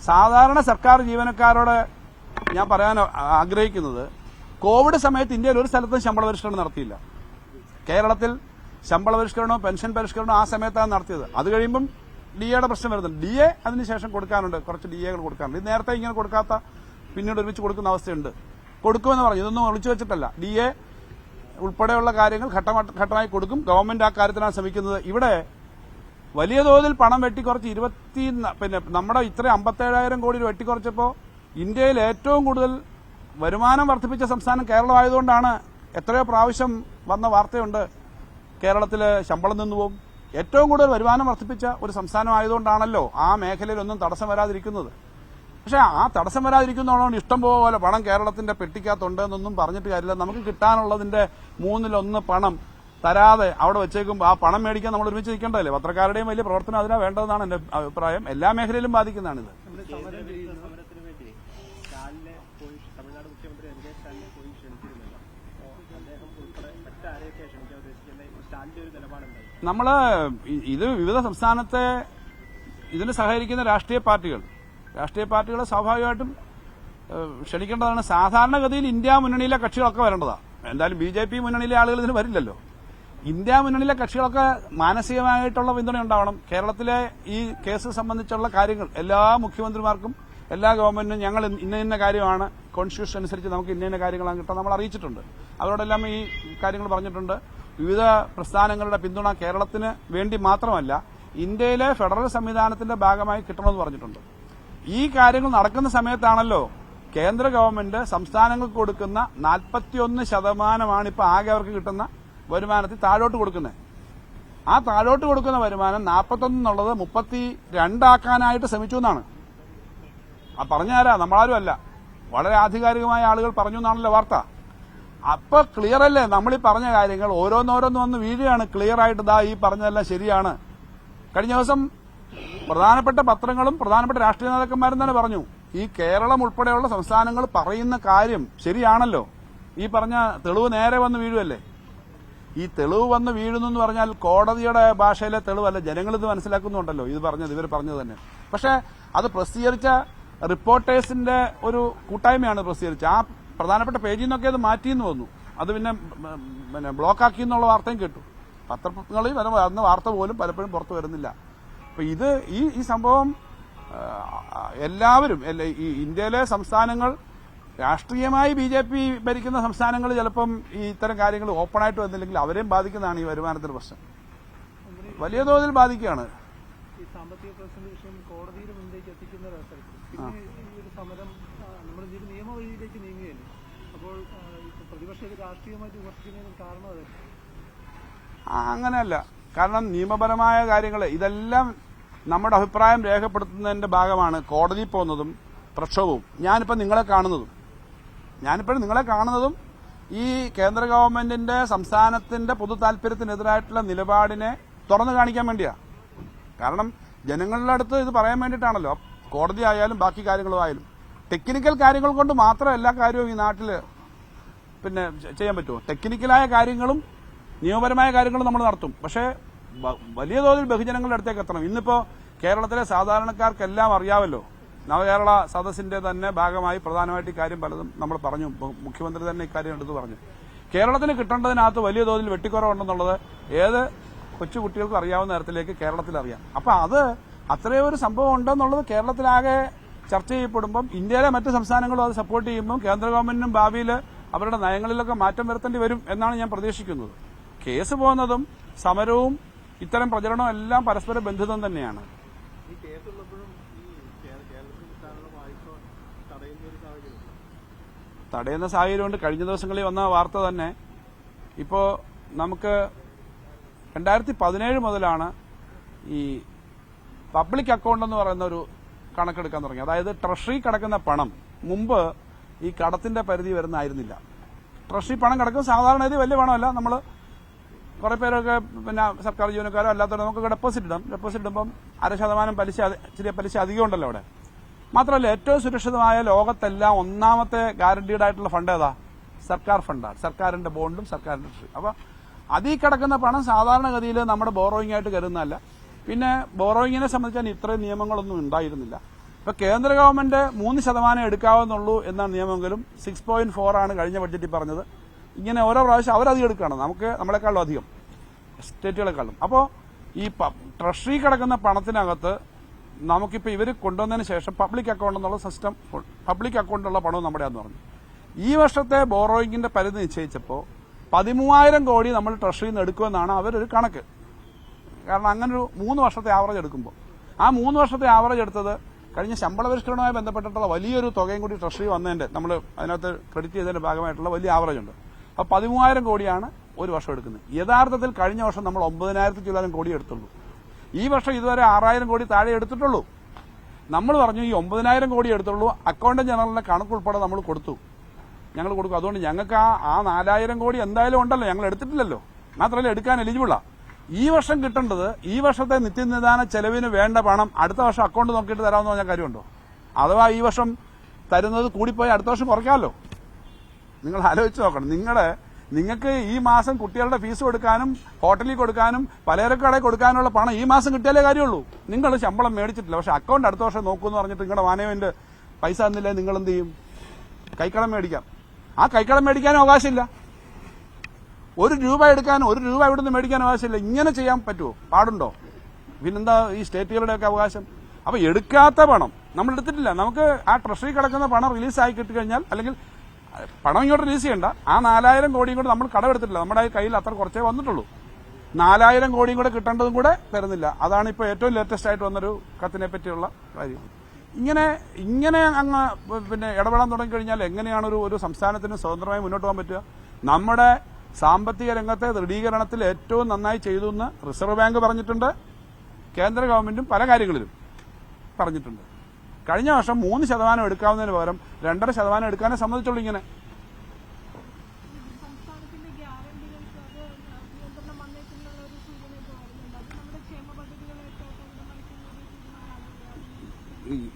സാധാരണ സർക്കാർ ജീവനക്കാരോട് ഞാൻ പറയാൻ ആഗ്രഹിക്കുന്നത്, കോവിഡ് സമയത്ത് ഇന്ത്യയിൽ ഒരു സ്ഥലത്തും ശമ്പള പരിഷ്കരണം നടത്തിയില്ല. കേരളത്തിൽ ശമ്പള പരിഷ്കരണമോ പെൻഷൻ പരിഷ്കരണമോ ആ സമയത്താണ് നടത്തിയത്. അത് കഴിയുമ്പം DAയുടെ പ്രശ്നം വരുന്നുണ്ട്. DA അതിനുശേഷം കൊടുക്കാനുണ്ട്, കുറച്ച് DAകൾ കൊടുക്കാനുണ്ട്. ഇത് നേരത്തെ ഇങ്ങനെ കൊടുക്കാത്ത പിന്നീട് ഒരുമിച്ച് കൊടുക്കുന്ന അവസ്ഥയുണ്ട്. കൊടുക്കുമെന്ന് പറഞ്ഞു, ഇതൊന്നും ഒളിച്ചു വെച്ചിട്ടല്ല. DA ഉൾപ്പെടെയുള്ള കാര്യങ്ങൾ ഘട്ടമായി കൊടുക്കും. ഗവൺമെന്റ് ആ കാര്യത്തിനാണ് ശ്രമിക്കുന്നത്. ഇവിടെ വലിയ തോതിൽ പണം വെട്ടിക്കുറച്ച് പിന്നെ നമ്മുടെ ഇത്ര 57,000 കോടി രൂപ വെട്ടിക്കുറച്ചപ്പോൾ ഇന്ത്യയിൽ ഏറ്റവും കൂടുതൽ വരുമാനം വർദ്ധിപ്പിച്ച സംസ്ഥാനം കേരളമായതുകൊണ്ടാണ് എത്രയോ പ്രാവശ്യം വന്ന വാർത്തയുണ്ട് കേരളത്തില് ശമ്പളം നിന്നുപോകും. ഏറ്റവും കൂടുതൽ വരുമാനം വർദ്ധിപ്പിച്ച ഒരു സംസ്ഥാനമായതുകൊണ്ടാണല്ലോ ആ മേഖലയിലൊന്നും തടസ്സം വരാതിരിക്കുന്നത്. പക്ഷെ ആ തടസ്സം വരാതിരിക്കുന്നതുകൊണ്ട് ഇഷ്ടം പോലെ പണം കേരളത്തിന്റെ പെട്ടിക്കകത്തുണ്ട് എന്നൊന്നും പറഞ്ഞിട്ട് കാര്യമില്ല. നമുക്ക് കിട്ടാനുള്ളതിന്റെ 1/3 പണം തരാതെ അവിടെ വെച്ചേക്കും. ആ പണം മേടിക്കാൻ നമ്മൾ ഒരുമിച്ച് നിൽക്കേണ്ടതല്ലേ? പത്രക്കാരുടെയും വലിയ പ്രവർത്തനം അതിനാ വേണ്ടതെന്നാണ് എന്റെ അഭിപ്രായം. എല്ലാ മേഖലയിലും ബാധിക്കുന്നതാണിത്. നമ്മള് ഇത് വിവിധ സംസ്ഥാനത്തെ ഇതിന് സഹകരിക്കുന്ന രാഷ്ട്രീയ പാർട്ടികൾ സ്വാഭാവികമായിട്ടും ക്ഷണിക്കേണ്ടതാണ്. സാധാരണഗതിയിൽ ഇന്ത്യ മുന്നണിയിലെ കക്ഷികളൊക്കെ വരേണ്ടതാണ്. എന്തായാലും BJP മുന്നണിയിലെ ആളുകൾ ഇതിന് വരില്ലല്ലോ. ഇന്ത്യ മുന്നണിയിലെ കക്ഷികളൊക്കെ മാനസികമായിട്ടുള്ള പിന്തുണ ഉണ്ടാവണം. കേരളത്തിലെ ഈ കേസ് സംബന്ധിച്ചുള്ള കാര്യങ്ങൾ എല്ലാ മുഖ്യമന്ത്രിമാർക്കും എല്ലാ ഗവൺമെന്റിനും ഞങ്ങൾ ഇന്ന കാര്യമാണ് കോൺസ്റ്റിറ്റ്യൂഷൻ അനുസരിച്ച് നമുക്ക് ഇന്ന കാര്യങ്ങളാണ് കിട്ടാൻ നമ്മൾ അറിയിച്ചിട്ടുണ്ട്. അവരോടെല്ലാം ഈ കാര്യങ്ങൾ പറഞ്ഞിട്ടുണ്ട്. വിവിധ പ്രസ്ഥാനങ്ങളുടെ പിന്തുണ കേരളത്തിന് വേണ്ടി മാത്രമല്ല ഇന്ത്യയിലെ ഫെഡറൽ സംവിധാനത്തിന്റെ ഭാഗമായി കിട്ടണമെന്ന് പറഞ്ഞിട്ടുണ്ട്. ഈ കാര്യങ്ങൾ നടക്കുന്ന സമയത്താണല്ലോ കേന്ദ്ര ഗവൺമെന്റ് സംസ്ഥാനങ്ങൾക്ക് കൊടുക്കുന്ന 41% ഇപ്പോൾ ആകെ അവർക്ക് കിട്ടുന്ന വരുമാനത്തിൽ താഴോട്ട് കൊടുക്കുന്നത്. ആ താഴോട്ട് കൊടുക്കുന്ന വരുമാനം 41 എന്നുള്ളത് 32 ആക്കാനായിട്ട് ശ്രമിച്ചു എന്നാണ്. ആ പറഞ്ഞാരാ? നമ്മളാരും അല്ല, വളരെ ആധികാരികമായ ആളുകൾ പറഞ്ഞു എന്നാണല്ലോ വാർത്ത. അപ്പൊ ക്ലിയർ അല്ലേ? നമ്മളീ പറഞ്ഞ കാര്യങ്ങൾ ഓരോന്നോരോന്ന് വന്ന് വീഴുകയാണ്. ക്ലിയർ ആയിട്ട് ഈ പറഞ്ഞതെല്ലാം ശരിയാണ്. കഴിഞ്ഞ ദിവസം പ്രധാനപ്പെട്ട പത്രങ്ങളും പ്രധാനപ്പെട്ട രാഷ്ട്രീയ നേതാക്കന്മാരും തന്നെ പറഞ്ഞു ഈ കേരളം ഉൾപ്പെടെയുള്ള സംസ്ഥാനങ്ങൾ പറയുന്ന കാര്യം ശരിയാണല്ലോ. ഈ പറഞ്ഞ തെളിവ് നേരെ വന്ന് വീഴുമല്ലേ? ഈ തെളിവ് വന്ന് വീഴുന്നു എന്ന് പറഞ്ഞാൽ കോടതിയുടെ ഭാഷയിലെ തെളിവല്ല, ജനങ്ങളിത് മനസ്സിലാക്കുന്നുണ്ടല്ലോ. ഇവർ പറഞ്ഞത് തന്നെ. പക്ഷെ അത് പ്രസിദ്ധീകരിച്ച റിപ്പോർട്ടേഴ്സിന്റെ ഒരു കൂട്ടായ്മയാണ് പ്രസിദ്ധീകരിച്ചത്. ആ പ്രധാനപ്പെട്ട പേജിൽ നിന്നൊക്കെ അത് മാറ്റിയെന്ന് വന്നു. അത് പിന്നെ ബ്ലോക്കാക്കി എന്നുള്ള വാർത്തയും കേട്ടു. പത്രങ്ങളിൽ വരുന്ന വാർത്ത പോലും പലപ്പോഴും പുറത്തു വരുന്നില്ല. അപ്പൊ ഇത് ഈ സംഭവം എല്ലാവരും ഈ ഇന്ത്യയിലെ സംസ്ഥാനങ്ങൾ രാഷ്ട്രീയമായി BJP ഭരിക്കുന്ന സംസ്ഥാനങ്ങൾ ചിലപ്പം ഈ ഇത്തരം കാര്യങ്ങൾ ഓപ്പണായിട്ട് വന്നില്ലെങ്കിൽ അവരെയും ബാധിക്കുന്നതാണ് ഈ വരുമാനത്തിന്റെ പ്രശ്നം. വലിയ തോതിൽ ബാധിക്കുകയാണ്. ഈ സാമ്പത്തിക പ്രതിസന്ധി വിഷയം കോടതിയുടെ മുന്നിലേക്ക് എത്തിക്കുന്ന ഒരു സമരം നമ്മൾ നിയമവഴിയിലേക്ക് നീങ്ങുകയല്ലേ? അപ്പോൾ പ്രതിപക്ഷം രാഷ്ട്രീയമായിട്ട് വിമർശിക്കുന്നതിന് കാരണം അതെ അങ്ങനെയല്ല. കാരണം നിയമപരമായ കാര്യങ്ങൾ ഇതെല്ലാം നമ്മുടെ അഭിപ്രായം രേഖപ്പെടുത്തുന്നതിന്റെ ഭാഗമാണ് കോടതി പോകുന്നതും പ്രക്ഷോഭവും. ഞാനിപ്പോൾ നിങ്ങളെ കാണുന്നതും ഈ കേന്ദ്ര ഗവൺമെന്റിന്റെ സംസ്ഥാനത്തിന്റെ പൊതു താല്പര്യത്തിനെതിരായിട്ടുള്ള നിലപാടിനെ തുറന്നു കാണിക്കാൻ വേണ്ടിയാണ്. കാരണം ജനങ്ങളുടെ അടുത്ത് ഇത് പറയാൻ വേണ്ടിയിട്ടാണല്ലോ. കോടതി ആയാലും ബാക്കി കാര്യങ്ങളും ആയാലും ടെക്നിക്കൽ കാര്യങ്ങൾ കൊണ്ട് മാത്രം എല്ലാ കാര്യവും ഈ നാട്ടിൽ പിന്നെ ചെയ്യാൻ പറ്റുമോ? ടെക്നിക്കലായ കാര്യങ്ങളും നിയമപരമായ കാര്യങ്ങളും നമ്മൾ നടത്തും. പക്ഷേ വലിയ തോതിൽ ബഹുജനങ്ങളുടെ അടുത്തേക്ക് എത്തണം. ഇന്നിപ്പോ കേരളത്തിലെ സാധാരണക്കാർക്കെല്ലാം അറിയാമല്ലോ. നവകേരള സദസ്സിന്റെ തന്നെ ഭാഗമായി പ്രധാനമായിട്ട് ഇക്കാര്യം പലതും നമ്മൾ പറഞ്ഞു. മുഖ്യമന്ത്രി തന്നെ ഇക്കാര്യം എടുത്ത് പറഞ്ഞു. കേരളത്തിന് കിട്ടേണ്ടതിനകത്ത് വലിയ തോതിൽ വെട്ടിക്കുറവുണ്ടെന്നുള്ളത് ഏത് കൊച്ചുകുട്ടികൾക്കും അറിയാവുന്ന തരത്തിലേക്ക് കേരളത്തിൽ അറിയാം. അപ്പൊ അത് അത്രയും ഒരു സംഭവം ഉണ്ടെന്നുള്ളത് കേരളത്തിലാകെ ചർച്ച ചെയ്യപ്പെടുമ്പം ഇന്ത്യയിലെ മറ്റ് സംസ്ഥാനങ്ങളും അത് സപ്പോർട്ട് ചെയ്യുമ്പം കേന്ദ്ര ഗവൺമെന്റിനും ഭാവിയിൽ അവരുടെ നയങ്ങളിലൊക്കെ മാറ്റം വരുത്തേണ്ടി വരും എന്നാണ് ഞാൻ പ്രതീക്ഷിക്കുന്നത്. കേസ് പോകുന്നതും സമരവും ഇത്തരം പ്രചരണവും എല്ലാം പരസ്പര ബന്ധിതം തന്നെയാണ്. തടയുന്ന സാഹചര്യമുണ്ട്. കഴിഞ്ഞ ദിവസങ്ങളിൽ വന്ന വാർത്ത തന്നെ ഇപ്പോ നമുക്ക് 2017 മുതലാണ് ഈ പബ്ലിക് അക്കൗണ്ട് എന്ന് പറയുന്ന ഒരു കണക്കെടുക്കാൻ തുടങ്ങി. അതായത് ട്രഷറി കിടക്കുന്ന പണം മുമ്പ് ഈ കടത്തിന്റെ പരിധി വരുന്നതായിരുന്നില്ല. ട്രഷറി പണം കിടക്കും സാധാരണ ഇത് വലിയ പണമല്ല. നമ്മൾ കുറെ പേരൊക്കെ പിന്നെ സർക്കാർ ജീവനക്കാരോ അല്ലാത്തവരോ നമുക്ക് ഡെപ്പോസിറ്റ് ഇടാം. ഡെപ്പോസിറ്റ് ഇടുമ്പം 0.5% ചെറിയ പലിശ അധികം ഉണ്ടല്ലോ അവിടെ. മാത്രമല്ല ഏറ്റവും സുരക്ഷിതമായ ലോകത്തെല്ലാം ഒന്നാമത്തെ ഗ്യാരണ്ടീഡ് ആയിട്ടുള്ള ഫണ്ട് ഏതാ? സർക്കാർ ഫണ്ടാണ്. സർക്കാരിന്റെ ബോണ്ടും സർക്കാരിന്റെ ട്രഷറി. അപ്പൊ അതിൽ കിടക്കുന്ന പണം സാധാരണഗതിയിൽ നമ്മുടെ ബോറോയിങ് ആയിട്ട് കരുതുന്നതല്ല. പിന്നെ ബോറോയിങ്ങിനെ സംബന്ധിച്ചാൽ ഇത്രയും നിയമങ്ങളൊന്നും ഉണ്ടായിരുന്നില്ല. ഇപ്പൊ കേന്ദ്ര ഗവൺമെന്റ് 3% എടുക്കാവുന്നുള്ളൂ എന്നാണ് നിയമമെങ്കിലും 6.4 ആണ് കഴിഞ്ഞ ബഡ്ജറ്റിൽ പറഞ്ഞത്. ഇങ്ങനെ ഓരോ പ്രാവശ്യം അവരധികം എടുക്കുകയാണ്. നമ്മളെക്കാളും അധികം സ്റ്റേറ്റുകളെക്കാളും. അപ്പോൾ ഈ ട്രഷറി കിടക്കുന്ന പണത്തിനകത്ത് നമുക്കിപ്പോൾ ഇവർ കൊണ്ടുവന്നതിന് ശേഷം പബ്ലിക് അക്കൗണ്ട് എന്നുള്ള സിസ്റ്റം, പബ്ലിക് അക്കൗണ്ടുള്ള പണവും നമ്മുടെയാന്ന് പറഞ്ഞു. ഈ വർഷത്തെ ബോറോയിങ്ങിന്റെ പരിധി നിശ്ചയിച്ചപ്പോൾ 13,000 കോടി നമ്മൾ ട്രഷറിയിൽ നിന്ന് എടുക്കുമെന്നാണ് അവരൊരു കണക്ക്. കാരണം അങ്ങനെ ഒരു 3 വർഷത്തെ ആവറേജ് എടുക്കുമ്പോൾ ആ 3 വർഷത്തെ ആവറേജ് എടുത്തത് കഴിഞ്ഞ ശമ്പള പരിഷ്കരണവുമായി ബന്ധപ്പെട്ടിട്ടുള്ള വലിയൊരു തുകയും കൂടി ട്രഷറി വന്നതിന്റെ നമ്മൾ അതിനകത്ത് ക്രെഡിറ്റ് ചെയ്തതിന്റെ ഭാഗമായിട്ടുള്ള വലിയ ആവറേജ് ഉണ്ട്. അപ്പോൾ 13,000 കോടിയാണ് ഒരു വർഷം എടുക്കുന്നത്. യഥാർത്ഥത്തിൽ കഴിഞ്ഞ വർഷം നമ്മൾ 9,000 കോടി എടുത്തുള്ളൂ. ഈ വർഷം ഇതുവരെ 6,000 കോടി താഴെ എടുത്തിട്ടുള്ളൂ. നമ്മൾ പറഞ്ഞു ഈ 9,000 കോടി എടുത്തുള്ളൂ, അക്കൗണ്ടന്റ് ജനറലിന്റെ കണക്കുൾപ്പെടെ നമ്മൾ കൊടുത്തു, ഞങ്ങൾ കൊടുക്കും. അതുകൊണ്ട് ഞങ്ങൾക്ക് ആ 4,000 കോടി എന്തായാലും ഉണ്ടല്ലോ, ഞങ്ങൾ എടുത്തിട്ടില്ലല്ലോ, മാത്രമല്ല എടുക്കാൻ എലിജിബിളാ. ഈ വർഷം കിട്ടേണ്ടത്, ഈ വർഷത്തെ നിത്യനിദാന ചെലവിന് വേണ്ട പണം അടുത്ത വർഷം അക്കൗണ്ട് നോക്കിയിട്ട് തരാമെന്ന് പറഞ്ഞ കാര്യമുണ്ടോ? അഥവാ ഈ വർഷം തരുന്നത് കൂടിപ്പോയി അടുത്ത വർഷം കുറയ്ക്കാമല്ലോ. നിങ്ങൾ ആലോചിച്ച് നോക്കണം. നിങ്ങൾക്ക് ഈ മാസം കുട്ടികളുടെ ഫീസ് കൊടുക്കാനും ഹോട്ടലിൽ കൊടുക്കാനും പലചരക്കടയിൽ കൊടുക്കാനുള്ള പണം ഈ മാസം കിട്ടിയാലേ കാര്യമുള്ളൂ. നിങ്ങൾ ശമ്പളം മേടിച്ചിട്ടില്ല, പക്ഷെ അക്കൗണ്ട് അടുത്ത വർഷം നോക്കുമെന്ന് പറഞ്ഞിട്ട് നിങ്ങളുടെ മാനേജ്മെന്റ് പൈസ തന്നില്ലേ, നിങ്ങൾ എന്ത് ചെയ്യും? കൈക്കടം മേടിക്കാം. ആ കൈക്കടം മേടിക്കാനും അവകാശമില്ല. ഒരു രൂപ ഇവിടുന്ന് മേടിക്കാൻ അവകാശമില്ല. ഇങ്ങനെ ചെയ്യാൻ പറ്റുമോ? പാടുണ്ടോ? പിന്നെന്താ ഈ സ്റ്റേറ്റുകളുടെയൊക്കെ അവകാശം? അപ്പൊ എടുക്കാത്ത പണം നമ്മൾ എടുത്തിട്ടില്ല. നമുക്ക് ആ ട്രഷറി കിടക്കുന്ന പണം റിലീസായി കിട്ടിക്കഴിഞ്ഞാൽ, അല്ലെങ്കിൽ പണം ഇങ്ങോട്ട് റിലീസ് ചെയ്യണ്ട, ആ 4,000 കോടിയും കൂടെ നമ്മൾ കടമെടുത്തിട്ടില്ല. നമ്മുടെ കയ്യിൽ അത്ര കുറച്ചേ വന്നിട്ടുള്ളൂ. 4,000 കോടിയും കൂടെ കിട്ടേണ്ടതും കൂടെ തരുന്നില്ല. അതാണ് ഇപ്പോൾ ഏറ്റവും ലേറ്റസ്റ്റ് ആയിട്ട് വന്നൊരു കത്തിനെ പറ്റിയുള്ള കാര്യം. ഇങ്ങനെ അങ്ങ് പിന്നെ ഇടപെടാൻ തുടങ്ങിക്കഴിഞ്ഞാൽ എങ്ങനെയാണ് ഒരു സംസ്ഥാനത്തിന് സ്വതന്ത്രമായി മുന്നോട്ട് പോകാൻ പറ്റുക? നമ്മുടെ സാമ്പത്തിക രംഗത്തെ ദൃഢീകരണത്തിൽ ഏറ്റവും നന്നായി ചെയ്തു എന്ന് റിസർവ് ബാങ്ക് പറഞ്ഞിട്ടുണ്ട്, കേന്ദ്ര ഗവൺമെന്റും പല കാര്യങ്ങളിലും പറഞ്ഞിട്ടുണ്ട്. കഴിഞ്ഞ വർഷം 3% എടുക്കാവുന്നതിന് പകരം 2.5% എടുക്കാനേ സമ്മതിച്ചുള്ളൂ.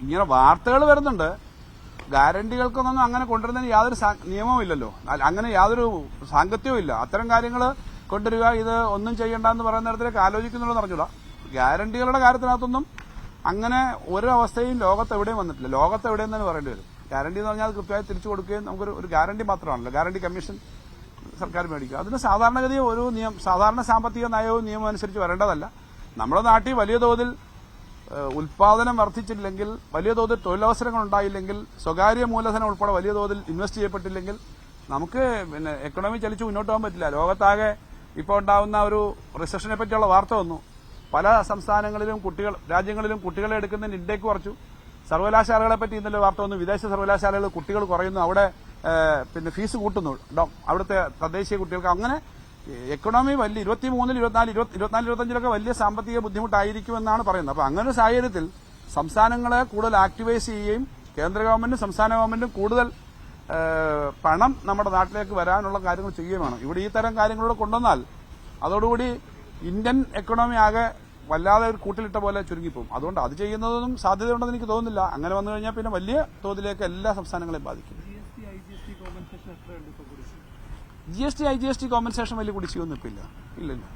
ഇങ്ങനെ വാർത്തകൾ വരുന്നുണ്ട്. ഗ്യാരണ്ടികൾക്കൊന്നും അങ്ങനെ കൊണ്ടുവരുന്നതിന് യാതൊരു നിയമവും ഇല്ലല്ലോ, അങ്ങനെ യാതൊരു സാങ്കത്യവും ഇല്ല. അത്തരം കാര്യങ്ങൾ കൊണ്ടുവരിക, ഇത് ഒന്നും ചെയ്യണ്ടെന്ന് പറയുന്ന തരത്തിലേക്ക് ആലോചിക്കുന്നുള്ളൂ പറഞ്ഞൂടാ. ഗ്യാരണ്ടികളുടെ കാര്യത്തിനകത്തൊന്നും അങ്ങനെ ഒരു അവസ്ഥയും ലോകത്ത് എവിടെയും വന്നിട്ടില്ല. ലോകത്ത് എവിടെയും തന്നെ പറയേണ്ടി വരും. ഗ്യാരണ്ടി എന്ന് പറഞ്ഞാൽ അത് കൃത്യമായി തിരിച്ചു കൊടുക്കുകയും നമുക്കൊരു ഗ്യാരണ്ടി മാത്രമാണല്ലോ. ഗ്യാരണ്ടി കമ്മീഷൻ സർക്കാർ മേടിക്കുക. അതിന് സാധാരണഗതി ഒരു സാധാരണ സാമ്പത്തിക നയവും നിയമവും അനുസരിച്ച് വരേണ്ടതല്ല. നമ്മുടെ നാട്ടിൽ വലിയ തോതിൽ ഉൽപാദനം വർദ്ധിച്ചില്ലെങ്കിൽ, വലിയ തോതിൽ തൊഴിലവസരങ്ങൾ ഉണ്ടായില്ലെങ്കിൽ, സ്വകാര്യ മൂലധനം ഉൾപ്പെടെ വലിയ തോതിൽ ഇൻവെസ്റ്റ് ചെയ്യപ്പെട്ടില്ലെങ്കിൽ നമുക്ക് പിന്നെ എക്കണോമി ചലിച്ച് മുന്നോട്ട് പോകാൻ പറ്റില്ല. ലോകത്താകെ ഇപ്പോൾ ഉണ്ടാകുന്ന ഒരു റിസഷനെ പറ്റിയുള്ള വാർത്ത വന്നു. പല സംസ്ഥാനങ്ങളിലും രാജ്യങ്ങളിലും കുട്ടികളെ എടുക്കുന്നതിന് ഇൻടേക്ക് കുറച്ചു. സർവകലാശാലകളെ പറ്റി ഇന്നലെ വാർത്ത വന്നു. വിദേശ സർവകലാശാലകൾ കുട്ടികൾ കുറയുന്നു, അവിടെ പിന്നെ ഫീസ് കൂട്ടുന്നു അവിടുത്തെ തദ്ദേശീയ കുട്ടികൾക്ക്. അങ്ങനെ എക്കണോമി വലിയ 23, 24, 25 വലിയ സാമ്പത്തിക ബുദ്ധിമുട്ടായിരിക്കുമെന്നാണ് പറയുന്നത്. അപ്പൊ അങ്ങനെ ഒരു സാഹചര്യത്തിൽ സംസ്ഥാനങ്ങളെ കൂടുതൽ ആക്ടിവൈസ് ചെയ്യുകയും കേന്ദ്ര ഗവൺമെന്റും സംസ്ഥാന ഗവൺമെന്റും കൂടുതൽ പണം നമ്മുടെ നാട്ടിലേക്ക് വരാനുള്ള കാര്യങ്ങൾ ചെയ്യുകയും വേണം. ഇവിടെ ഈ തരം കാര്യങ്ങളൂടെ കൊണ്ടുവന്നാൽ അതോടുകൂടി ഇന്ത്യൻ എക്കണോമി ആകെ വല്ലാതെ ഒരു കൂട്ടിലിട്ട പോലെ ചുരുങ്ങിപ്പോകും. അതുകൊണ്ട് അത് ചെയ്യുന്നതൊന്നും സാധ്യതയുണ്ടെന്ന് എനിക്ക് തോന്നുന്നില്ല. അങ്ങനെ വന്നു കഴിഞ്ഞാൽ പിന്നെ വലിയ തോതിലേക്ക് എല്ലാ സംസ്ഥാനങ്ങളെയും ബാധിക്കും. GST IGST കോമ്പൻസേഷൻ വലിയ കുടിശ്ശികയൊന്നും ഇപ്പം ഇല്ലല്ലോ.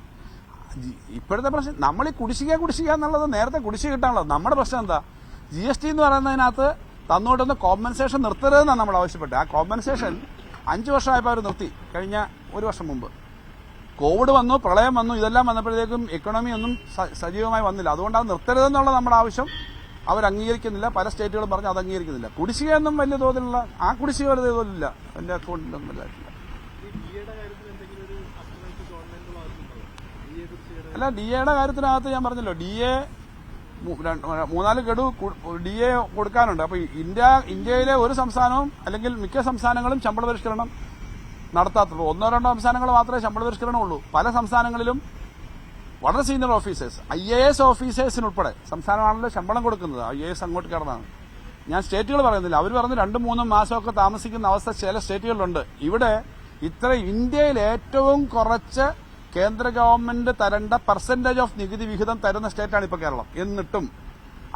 ഇപ്പോഴത്തെ പ്രശ്നം നമ്മൾ ഈ കുടിശ്ശിക എന്നുള്ളത് നേരത്തെ കുടിശ്ശിക കിട്ടാനുള്ളത്. നമ്മുടെ പ്രശ്നം എന്താ? GST എന്ന് പറയുന്നതിനകത്ത് തന്നുകൊണ്ടുവന്ന കോമ്പൻസേഷൻ നിർത്തരുതെന്നാണ് നമ്മൾ ആവശ്യപ്പെട്ടത്. ആ കോമ്പൻസേഷൻ 5 വർഷമായപ്പോൾ അവർ നിർത്തി. കഴിഞ്ഞ 1 വർഷം മുമ്പ് കോവിഡ് വന്നു, പ്രളയം വന്നു, ഇതെല്ലാം വന്നപ്പോഴത്തേക്കും എക്കണോമി ഒന്നും സജീവമായി വന്നില്ല. അതുകൊണ്ട് അത് നിർത്തരുതെന്നുള്ള നമ്മുടെ ആവശ്യം അവർ അംഗീകരിക്കുന്നില്ല. പല സ്റ്റേറ്റുകളും പറഞ്ഞ് അത് അംഗീകരിക്കുന്നില്ല. കുടിശ്ശികയൊന്നും വലിയ തോതിലുള്ള ആ കുടിശ്ശിക വലിയ തോതിലില്ല. എന്റെ അക്കൗണ്ടിലൊന്നും ഇല്ലായിട്ടില്ല. അല്ല, DAയുടെ കാര്യത്തിനകത്ത് ഞാൻ പറഞ്ഞല്ലോ, DA 3-4 ഗഡു DA കൊടുക്കാനുണ്ട്. അപ്പൊ ഇന്ത്യയിലെ ഒരു സംസ്ഥാനവും അല്ലെങ്കിൽ മിക്ക സംസ്ഥാനങ്ങളും ശമ്പള പരിഷ്കരണം നടത്താത്തുള്ളൂ. 1-2 സംസ്ഥാനങ്ങൾ മാത്രമേ ശമ്പള പരിഷ്കരണം ഉള്ളൂ. പല സംസ്ഥാനങ്ങളിലും വളരെ സീനിയർ ഓഫീസേഴ്സ്, IAS ഓഫീസേഴ്സിനുൾപ്പെടെ സംസ്ഥാനമാണല്ലോ ശമ്പളം കൊടുക്കുന്നത്. IAS അങ്ങോട്ട് കടന്നാണ്. ഞാൻ സ്റ്റേറ്റുകൾ പറയുന്നില്ല. അവർ പറഞ്ഞ് 2-3 മാസമൊക്കെ താമസിക്കുന്ന അവസ്ഥ ചില സ്റ്റേറ്റുകളിലുണ്ട്. ഇവിടെ ഇന്ത്യയിൽ ഏറ്റവും കുറച്ച് കേന്ദ്ര ഗവൺമെന്റ് തരേണ്ട പെർസെന്റേജ് ഓഫ് നികുതി വിഹിതം തരുന്ന സ്റ്റേറ്റാണ് ഇപ്പോൾ കേരളം. എന്നിട്ടും